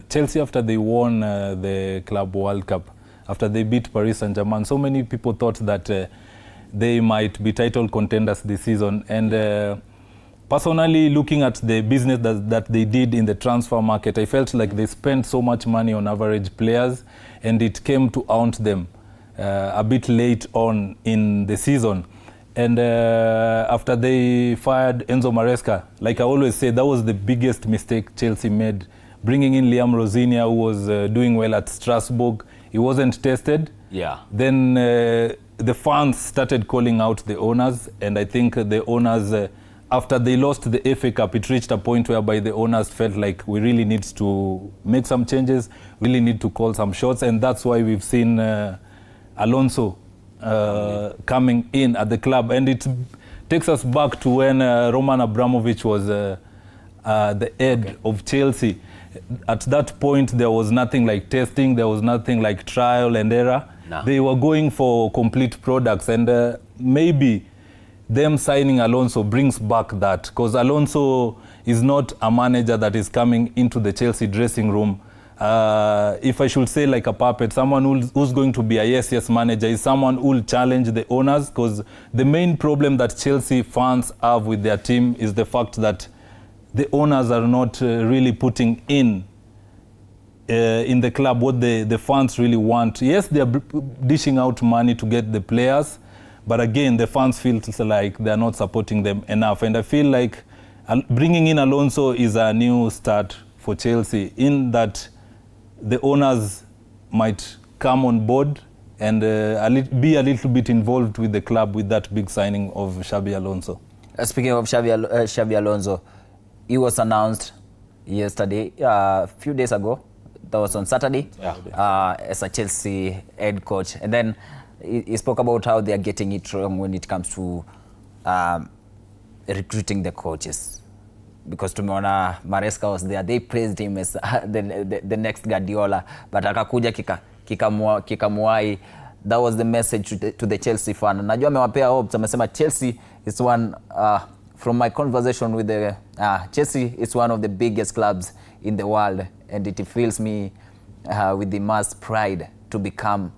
Chelsea, after they won the Club World Cup, after they beat Paris Saint-Germain, so many people thought that they might be title contenders this season. And personally, looking at the business that they did in the transfer market, I felt like they spent so much money on average players, and it came to haunt them a bit late on in the season. And after they fired Enzo Maresca, like I always say, that was the biggest mistake Chelsea made. Bringing in Liam Rosinia, who was doing well at Strasbourg, he wasn't tested. Yeah. Then the fans started calling out the owners, and I think the owners, after they lost the FA Cup, it reached a point whereby the owners felt like we really need to make some changes, really need to call some shots, and that's why we've seen Alonso coming in at the club. And it takes us back to when Roman Abramovich was the head of Chelsea. At that point, there was nothing like testing, there was nothing like trial and error. No. They were going for complete products, and maybe them signing Alonso brings back that, because Alonso is not a manager that is coming into the Chelsea dressing room. If I should say like a puppet, someone who's going to be a yes manager is someone who will challenge the owners, because the main problem that Chelsea fans have with their team is the fact that the owners are not really putting in the club what the fans really want. Yes, they are dishing out money to get the players, but again, the fans feel like they are not supporting them enough. And I feel like bringing in Alonso is a new start for Chelsea, in that the owners might come on board and be a little bit involved with the club with that big signing of Xabi Alonso. Speaking of Xabi Alonso, he was announced yesterday, a few days ago. That was on Saturday, as a Chelsea head coach. And then he spoke about how they are getting it wrong when it comes to recruiting the coaches. Because tumeona Maresca was there, they praised him as the next Guardiola, but akakuja kikamuai. That was the message to the Chelsea fan. Najua amewapea hopes, amesema Chelsea is one, from my conversation with the Chelsea is one of the biggest clubs in the world, and it fills me with the most pride to become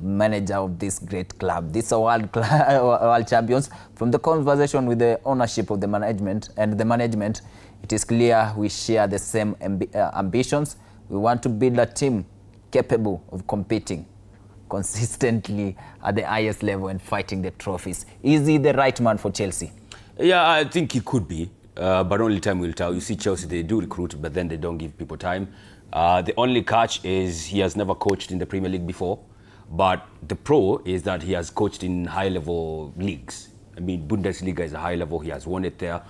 manager of this great club. These are world champions. From the conversation with the ownership of the management and the management, it is clear we share the same ambitions. We want to build a team capable of competing consistently at the highest level and fighting the trophies. Is he the right man for Chelsea? Yeah, I think he could be, but only time will tell. You see Chelsea, they do recruit, but then they don't give people time. The only catch is he has never coached in the Premier League before, but the pro is that he has coached in high-level leagues. I mean, Bundesliga is a high level. He has won it there.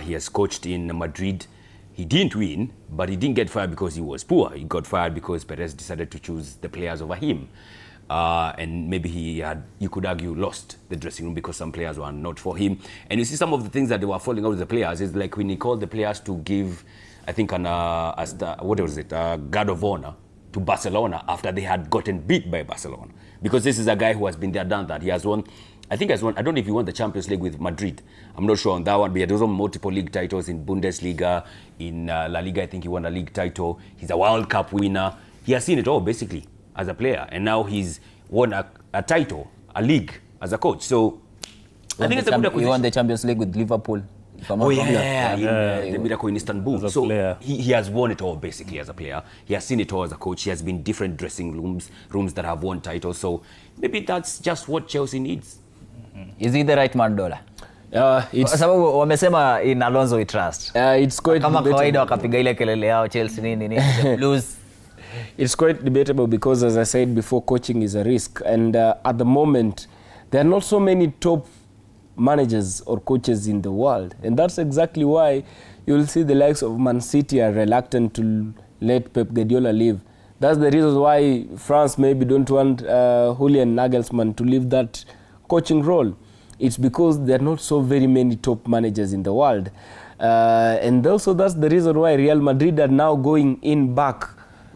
He has coached in Madrid. He didn't win, but he didn't get fired because he was poor. He got fired because Perez decided to choose the players over him. And maybe you could argue, lost the dressing room because some players were not for him. And you see some of the things that they were falling out with the players is like when he called the players to give, I think, a guard of honor to Barcelona after they had gotten beat by Barcelona. Because this is a guy who has been there, done that. He has won, I don't know if he won the Champions League with Madrid. I'm not sure on that one, but he has won multiple league titles in Bundesliga, in La Liga. I think he won a league title. He's a World Cup winner. He has seen it all, basically, as a player. And now he's won a title, a league, as a coach. So I think it's a good acquisition. He won the Champions League with Liverpool. The miracle in Istanbul. So he has won it all, basically, as a player. He has seen it all as a coach. He has been in different dressing rooms that have won titles. So maybe that's just what Chelsea needs. Is he the right man, Dola? Sababu wamesema in Alonso we trust. It's quite kama kawaida wakapiga ile kelele yao Chelsea nini blues. It's quite debatable because, as I said before, coaching is a risk, and at the moment there are not so many top managers or coaches in the world, and that's exactly why you'll see the likes of Man City are reluctant to let Pep Guardiola leave. That's the reason why France maybe don't want Julian Nagelsmann to leave that coaching role. It's because there are not so very many top managers in the world, and also that's the reason why Real Madrid are now going in back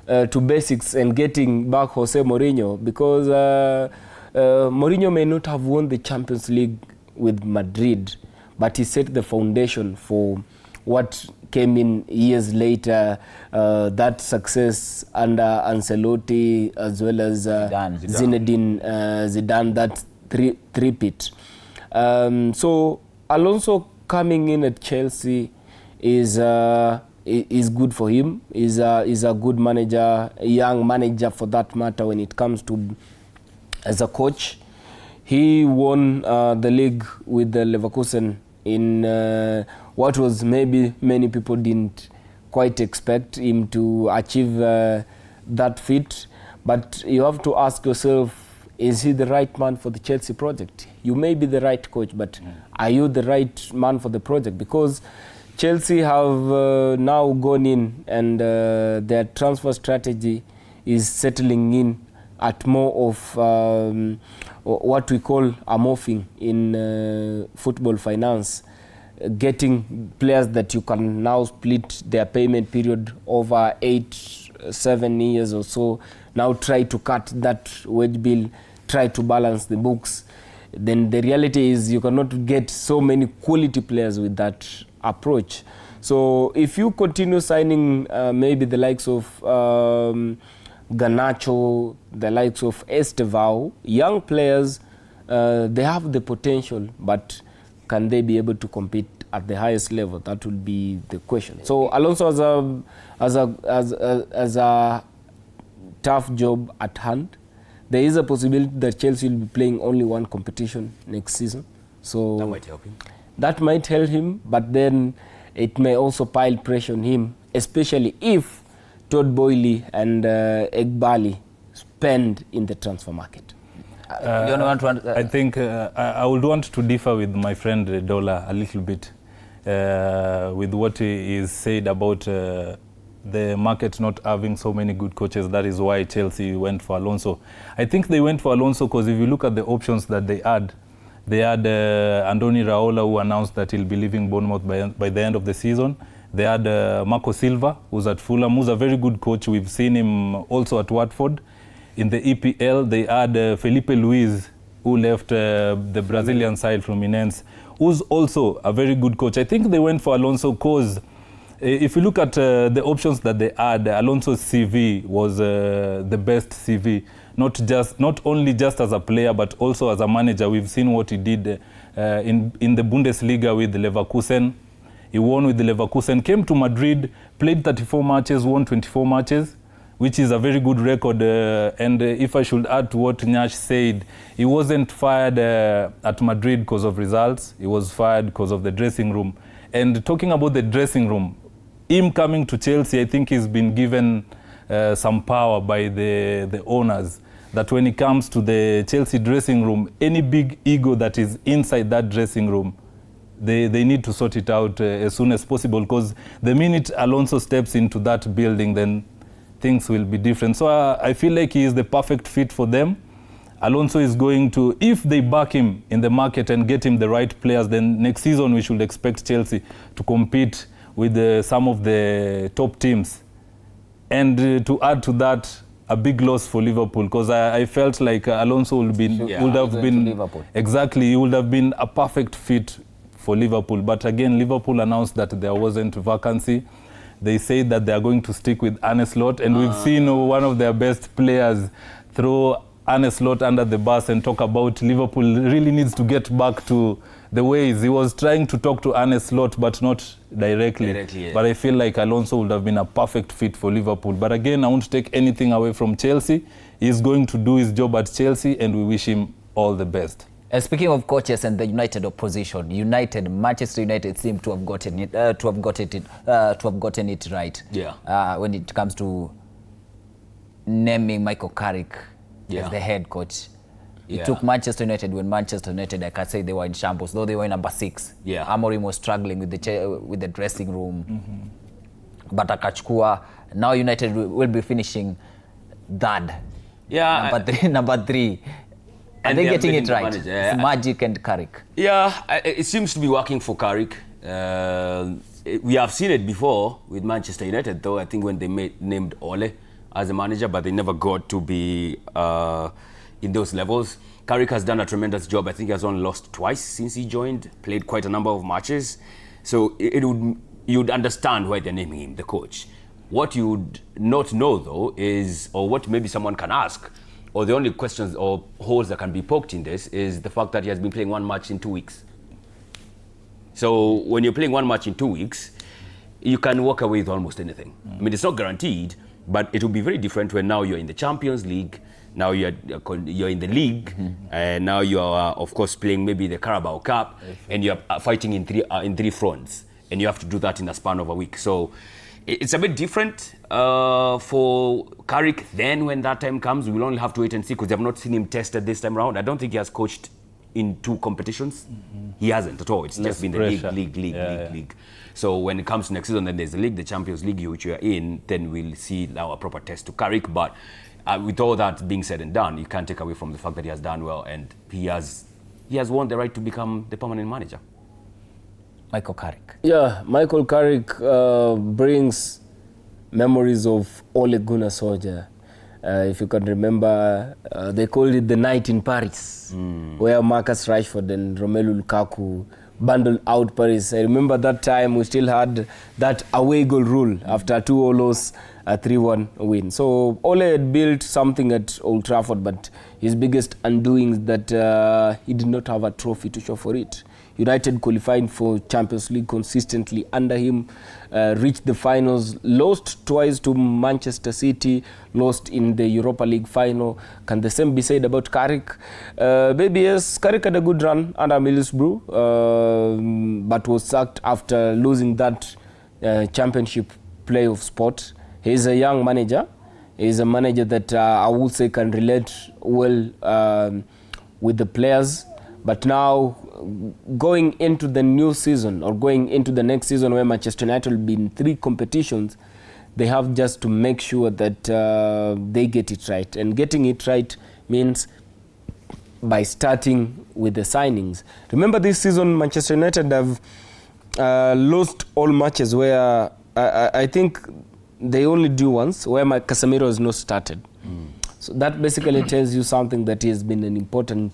to basics and getting back Jose Mourinho, because Mourinho may not have won the Champions League with Madrid, but he set the foundation for what came in years later, that success under Ancelotti as well as Zinedine Zidane, that three-peat. So Alonso coming in at Chelsea is good for him. Is a good manager, a young manager for that matter. When it comes to as a coach, he won the league with the Leverkusen in what was maybe many people didn't quite expect him to achieve that feat. But you have to ask yourself, is he the right man for the Chelsea project? You may be the right coach, but are you the right man for the project? Because Chelsea have now gone in and their transfer strategy is settling in at more of what we call a morphing in football finance, getting players that you can now split their payment period over 8-7 years or so. Now try to cut that wage bill, try to balance the books. Then the reality is you cannot get so many quality players with that approach. So if you continue signing maybe the likes of Garnacho, the likes of Estevao, young players, they have the potential, but can they be able to compete at the highest level? That would be the question. So Alonso has a tough job at hand. There is a possibility that Chelsea will be playing only one competition next season. So that might help him. That might help him, but then it may also pile pressure on him, especially if Todd Boehly and Egbali spend in the transfer market. I think I would want to differ with my friend Dola a little bit with what he is said about the market not having so many good coaches. That is why Chelsea went for Alonso. I think they went for Alonso because if you look at the options that they had Andoni Raiola, who announced that he'll be leaving Bournemouth by the end of the season. They had Marco Silva, who's at Fulham, who's a very good coach. We've seen him also at Watford. In the EPL, they had Felipe Luis, who left the Brazilian side from Fluminense, who's also a very good coach. I think they went for Alonso because if you look at the options that they had, Alonso's CV was the best CV. Not only just as a player, but also as a manager. We've seen what he did in the Bundesliga with Leverkusen. He won with the Leverkusen, came to Madrid, played 34 matches, won 24 matches, which is a very good record. And if I should add to what Nyash said, he wasn't fired at Madrid because of results. He was fired because of the dressing room. And talking about the dressing room, him coming to Chelsea, I think he's been given some power by the owners, that when it comes to the Chelsea dressing room, any big ego that is inside that dressing room, they need to sort it out as soon as possible, because the minute Alonso steps into that building, then things will be different. So I feel like he is the perfect fit for them. Alonso is going to, if they back him in the market and get him the right players, then next season we should expect Chelsea to compete with some of the top teams. And to add to that, a big loss for Liverpool, because I felt like Alonso would have been exactly, he would have been a perfect fit for Liverpool. But again, Liverpool announced that there wasn't a vacancy. They said that they are going to stick with Arne Slot, and we've seen one of their best players throw Arne Slot under the bus and talk about Liverpool really needs to get back to the ways. He was trying to talk to Arne Slot, but not directly. Yeah. But I feel like Alonso would have been a perfect fit for Liverpool. But again, I won't take anything away from Chelsea. He's going to do his job at Chelsea, and we wish him all the best. Speaking of coaches and the United opposition, Manchester United seem to have gotten it right. Yeah. When it comes to naming Michael Carrick as the head coach. It took Manchester United when Manchester United, I can say they were in shambles, though they were in number 6. Yeah. Amorim was struggling with the dressing room. But akachukua, now United will be finishing third. Yeah. Number 3. Are they getting it right? It's Magic and Carrick. Yeah, it seems to be working for Carrick. We have seen it before with Manchester United, though. I think when they named Ole as a manager, but they never got to be in those levels. Carrick has done a tremendous job. I think he has only lost twice since he joined, played quite a number of matches. So you'd understand why they're naming him the coach. What you'd not know, though, is, or what maybe someone can ask, or the only questions or holes that can be poked in this, is the fact that he has been playing one match in 2 weeks. So when you're playing one match in 2 weeks, you can walk away with almost anything. I mean, it's not guaranteed, but it will be very different when now you're in the Champions League, now you're in the league, and now you are, of course, playing maybe the Carabao Cup, and you're fighting in three fronts, and you have to do that in a span of a week. So it's a bit different for Carrick. Then when that time comes, we'll only have to wait and see, because they have not seen him tested this time around. I don't think he has coached in 2 competitions. He hasn't at all. It's just been the league. So when it comes to next season, then there's the league, the Champions League, which we are in, then we'll see now a proper test to Carrick. But with all that being said and done, you can't take away from the fact that he has done well, and he has won the right to become the permanent manager. Michael Carrick. Yeah, Michael Carrick brings memories of Ole Gunnar Solskjaer. If you can remember, they called it the night in Paris, where Marcus Rashford and Romelu Lukaku bundled out Paris. I remember that time we still had that away goal rule after 2-0 loss, a 3-1 win. So Ole had built something at Old Trafford, but his biggest undoing is that he did not have a trophy to show for it. United qualified for Champions League consistently under him, reached the finals, lost twice to Manchester City, lost in the Europa League final. Can the same be said about Carrick? Maybe yes, Carrick had a good run under Middlesbrough, but was sacked after losing that championship playoff spot. He's a young manager. He's a manager that I would say can relate well with the players. But now, going into the new season, or going into the next season where Manchester United will be in 3 competitions, they have just to make sure that they get it right. And getting it right means by starting with the signings. Remember this season, Manchester United have lost all matches where I think they only do once, where Casemiro has not started. So that basically tells you something, that he has been an important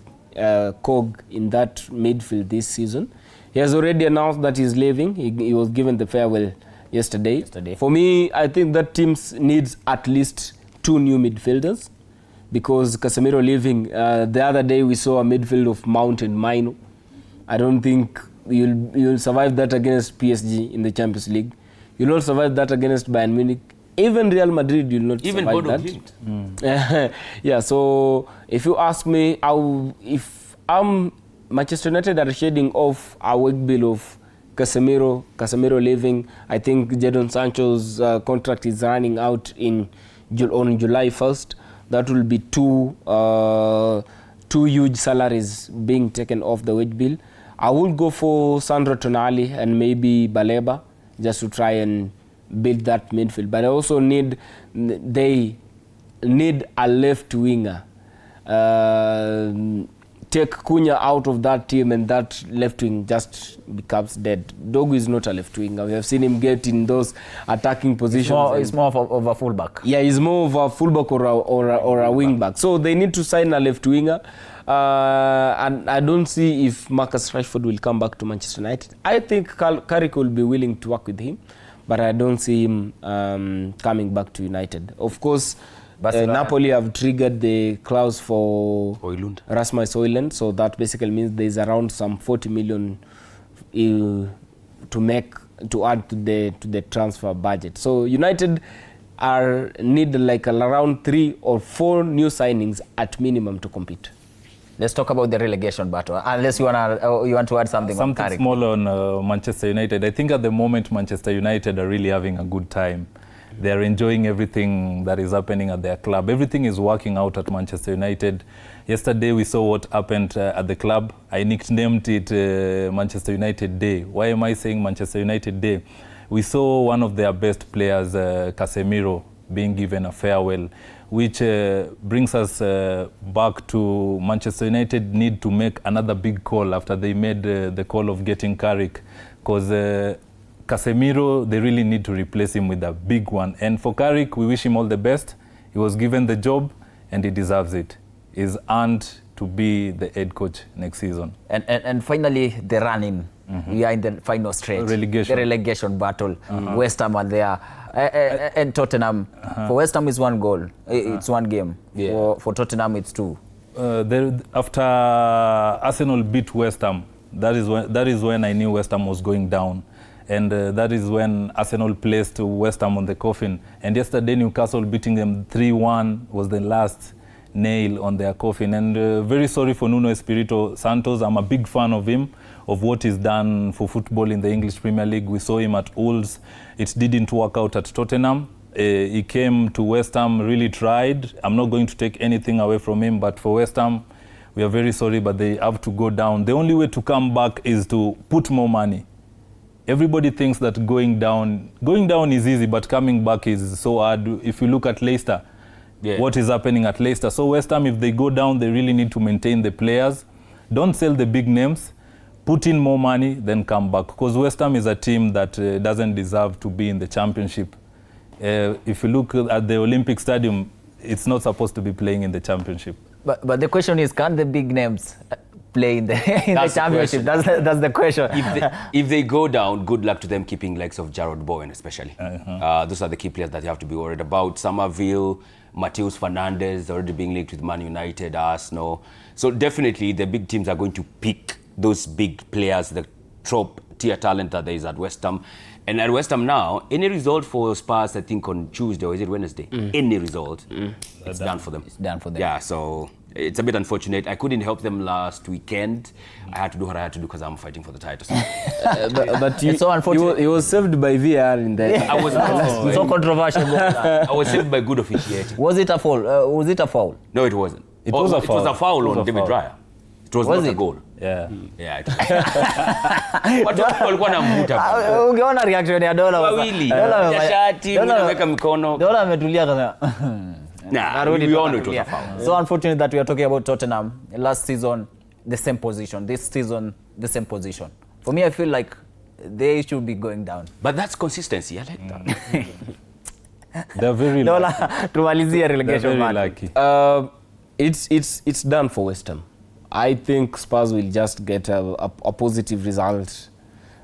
cog in that midfield this season. He has already announced that he's leaving. He was given the farewell yesterday. For me, I think that team needs at least 2 new midfielders, because Casemiro leaving, the other day we saw a midfield of Mount and Mino. I don't think you'll survive that against PSG in the Champions League. You'll not survive that against Bayern Munich. Even Real Madrid will not survive that. Yeah, so if you ask me, if I'm Manchester United are shading off a wage bill of Casemiro leaving. I think Jadon Sancho's contract is running out on July 1st. That will be 2 huge salaries being taken off the wage bill. I will go for Sandro Tonali and maybe Baleba, just to try and build that midfield. But I also they need a left winger. Take Cunha out of that team and that left wing just becomes dead. Dogu is not a left winger. We have seen him get in those attacking positions. He's more of a fullback. Yeah, he's more of a fullback or a wing back. So they need to sign a left winger. And I don't see if Marcus Rashford will come back to Manchester United. I think Carrick will be willing to work with him, but I don't see him coming back to United. Of course, Napoli have triggered the clause for Rasmus Højlund, so that basically means there's around some 40 million to add to the transfer budget. So United need like around 3 or 4 new signings at minimum to compete. Let's talk about the relegation battle. Unless you want to add something on Carrick. Something small on Manchester United. I think at the moment Manchester United are really having a good time. They are enjoying everything that is happening at their club. Everything is working out at Manchester United. Yesterday we saw what happened at the club. I nicknamed it Manchester United Day. Why am I saying Manchester United Day? We saw one of their best players, Casemiro, being given a farewell, which brings us back to Manchester United need to make another big call after they made the call of getting Carrick, because Casemiro, they really need to replace him with a big one. And for Carrick, we wish him all the best. He was given the job and he deserves it. He's earned to be the head coach next season. And finally, the running. We are in the final stretch. Relegation. The relegation battle. West Ham are there. And Tottenham. For West Ham, it's 1 goal. It's 1 game. For Tottenham, it's 2. After Arsenal beat West Ham, that is when I knew West Ham was going down. And that is when Arsenal placed West Ham on the coffin. And yesterday, Newcastle beating them 3-1 was the last nail on their coffin. And very sorry for Nuno Espirito Santos. I'm a big fan of him, of what he's done for football in the English Premier League. We saw him at Wolves. It didn't work out at Tottenham. He came to West Ham, really tried. I'm not going to take anything away from him, but for West Ham, we are very sorry, but they have to go down. The only way to come back is to put more money. Everybody thinks that going down is easy, but coming back is so hard. If you look at Leicester, what is happening at Leicester. So West Ham, if they go down, they really need to maintain the players. Don't sell the big names. Put in more money, then come back. Because West Ham is a team that doesn't deserve to be in the championship. If you look at the Olympic Stadium, it's not supposed to be playing in the championship. But the question is, can the big names play in the championship? That's the question. If they go down, good luck to them keeping likes of Jarrod Bowen especially. Those are the key players that you have to be worried about. Somerville, Mateus Fernandes already being linked with Man United, Arsenal. So definitely the big teams are going to pick those big players, the top tier talent that there is at West Ham. And at West Ham now, any result for Spurs, I think on Tuesday, or is it Wednesday? Any result, it's done for them. It's done for them. Yeah, so it's a bit unfortunate. I couldn't help them last weekend. I had to do what I had to do because I'm fighting for the title. But it's so unfortunate. He was saved by VR in that. I was It's so controversial. I was saved by good officiating. Was it a foul? No, it wasn't. It was a foul. It was a foul on David Raya. It was not a goal. Yeah. Yeah. Watu walikuwa wanamuta. Ungeona reaction ya Dola. Wawili. Ya shati, anaweka mikono. Dola ametulia kaza. Nah, we all know it was a foul. So unfortunate that we are talking about Tottenham. Last season, the same position. This season, the same position. For me, I feel like they should be going down. But that's consistency. I like that. They're very Dola, tumalizie relegation. Very lucky. It's done for West Ham. I think Spurs will just get a positive result.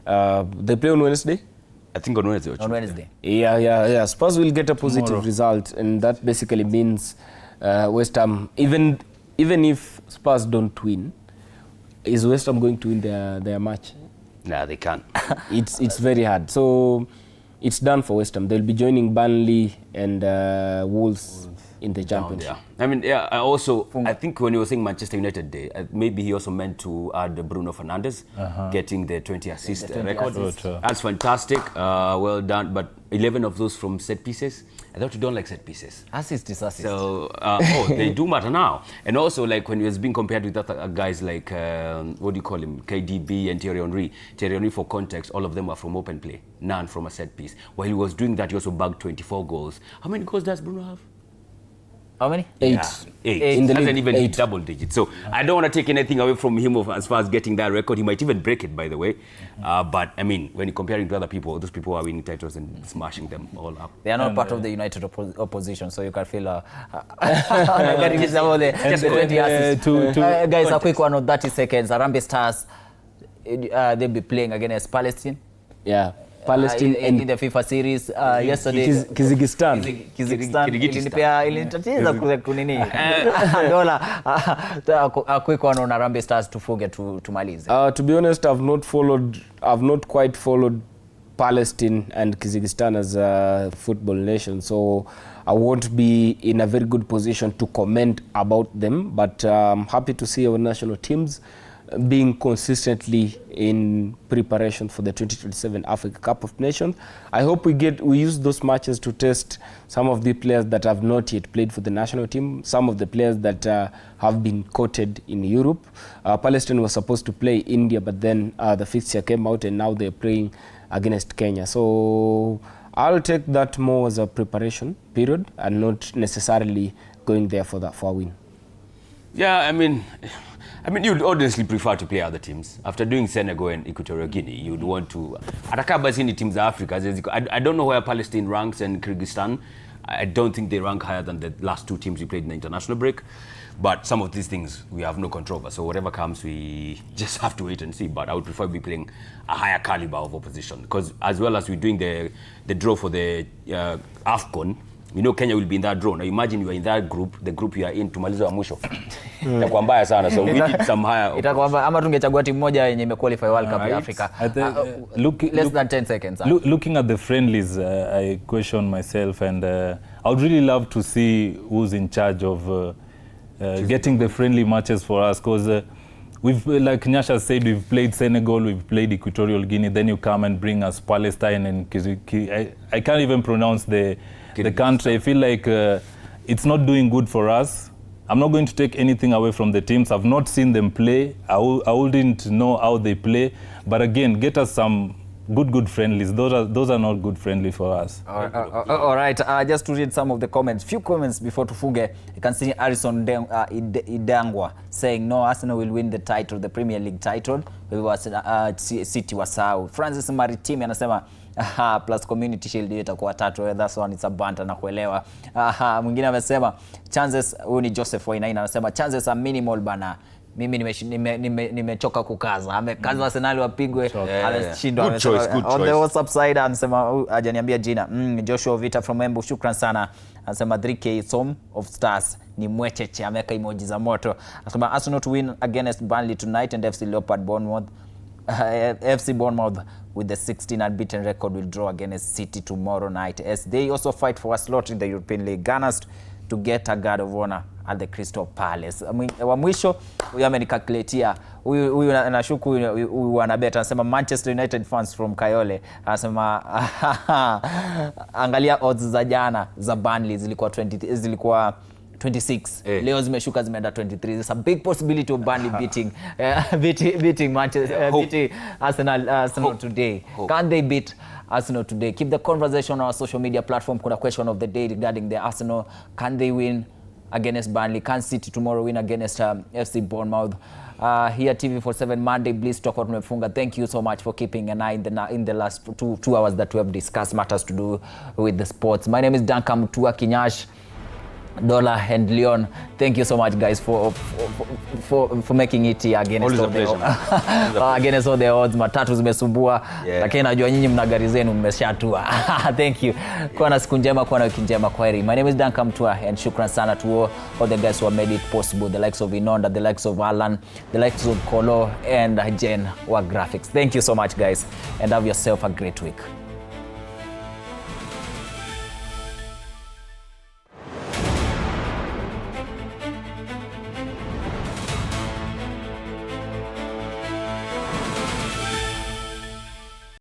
They play on Wednesday? I think on Wednesday. On Wednesday. Yeah. Spurs will get a positive result, and that basically means West Ham, even if Spurs don't win, is West Ham going to win their match? Nah, they can't. It's very hard. So it's done for West Ham. They'll be joining Burnley and Wolves in the championship. Yeah. I mean, I think when you were saying Manchester United Day, maybe he also meant to add Bruno Fernandes getting the 20 assist record. That's fantastic. Well done. But 11 of those from set pieces. I thought you don't like set pieces. Assist is assist. So, they do matter now. And also, like when he was being compared with other guys like, what do you call him, KDB and Thierry Henry. Thierry Henry, for context, all of them are from open play. None from a set piece. While he was doing that, he also bagged 24 goals. How many goals does Bruno have? How many? 8. Yeah, 8. In the hasn't league, even 8. hit double digits. So I don't want to take anything away from him as far as getting that record. He might even break it, by the way. But I mean, when you're comparing to other people, those people are winning titles and smashing them all up. They are not part of the United opposition, so you can feel getting some of the 20 assists. Guys, a quick one on 30 seconds. Harambee Stars, they'll be playing against Palestine. Yeah. Palestine in the FIFA series yesterday. Kyrgyzstan ilinitatiza kunini. Dola, a quick one on Harambee Stars tufunge tumalize. To be honest, I've not quite followed Palestine and Kyrgyzstan as a football nation, so I won't be in a very good position to comment about them, but I'm happy to see our national teams being consistently in preparation for the 2027 Africa Cup of Nations. I hope we use those matches to test some of the players that have not yet played for the national team, some of the players that have been courted in Europe. Palestine was supposed to play India, but then the fixture came out and now they're playing against Kenya. So I'll take that more as a preparation period and not necessarily going there for a win. Yeah, I mean, you'd honestly prefer to play other teams. After doing Senegal and Equatorial Guinea, you'd want to... Atakaba sini teams of Africa. I don't know where Palestine ranks and Kyrgyzstan. I don't think they rank higher than the last 2 teams we played in the international break. But some of these things we have no control over. So whatever comes, we just have to wait and see. But I would prefer be playing a higher caliber of opposition, because as well as we're doing the draw for the AFCON, we know Kenya will be in that draw. Now imagine you are in that group, the group you are in, tumaliza wa mwisho. Itakuwa mbaya sana. So we need some higher. Itakuwa ama tungechagua timu moja yenye imequalify World Cup ya Africa. Less than 10 seconds. Looking at the friendlies, I question myself, and I would really love to see who's in charge of getting the friendly matches for us, because we've, like Nyasha said, we've played Senegal, we've played Equatorial Guinea, then you come and bring us Palestine and I can't even pronounce the country. I feel like it's not doing good for us. I'm not going to take anything away from the teams. I've not seen them play. I wouldn't know how they play. But again, get us some good friendlies. Those are not good friendly for us. All right, just to read some of the comments. Few comments before tufuge. You can see Harrison Idangwa saying no, Arsenal will win the title, the Premier League title. We was City wasau. Francis Maritimi anasema plus community shield itakuwa 3. That's one, it's a banta na kuelewa. Mwingine amesema chances, huyu ni Joseph Wainaina anasema chances are minimal bana. Mimi nimechoka kukaza. Amekaza Arsenal wapigwe, ameshindwa. On the WhatsApp side anasema hajaniambia jina. Joshua Vita from Embu, shukran sana. Anasema 3K Som of Stars ni mwecheche, ameka emoji za moto. Anasema Arsenal to win against Burnley tonight, and FC Leopard Bournemouth. FC Bournemouth with the 16 unbeaten record will draw against City tomorrow night, as they also fight for a slot in the European League. Gunners to get a guard of honor at the Crystal Palace. Wa mwisho huyu amenicalculatea, huyu nashuku huyu anabeta, anasema Manchester United fans from Kayole, anasema angalia odds za jana za Burnley zilikuwa 26. Leo zimeshuka zimeenda 23. There's a big possibility of Burnley beating Manchester, beating Arsenal today. Can they beat Arsenal today? Keep the conversation on our social media platform. Kuna question of the day regarding the Arsenal. Can they win against Burnley? Can City tomorrow win against FC Bournemouth? Here TV47 Monday Blitz talk about tumefunga. Thank you so much for keeping an eye in the last two hours that we have discussed matters to do with the sports. My name is Duncan Tua Kinyash, Dola and Leon. Thank you so much, guys, for making it here against all the odds. Matatu zimesumbua, lakini najua nyinyi mna gari zenu mmeshatua. Thank you. Kuwa na siku njema, kuwa na wiki njema. Kwaheri. My name is Duncan Tua, and shukran sana to all the guys who have made it possible. The likes of Inonda, the likes of Alan, the likes of Kolo, and Jen wa graphics. Thank you so much, guys, and have yourself a great week.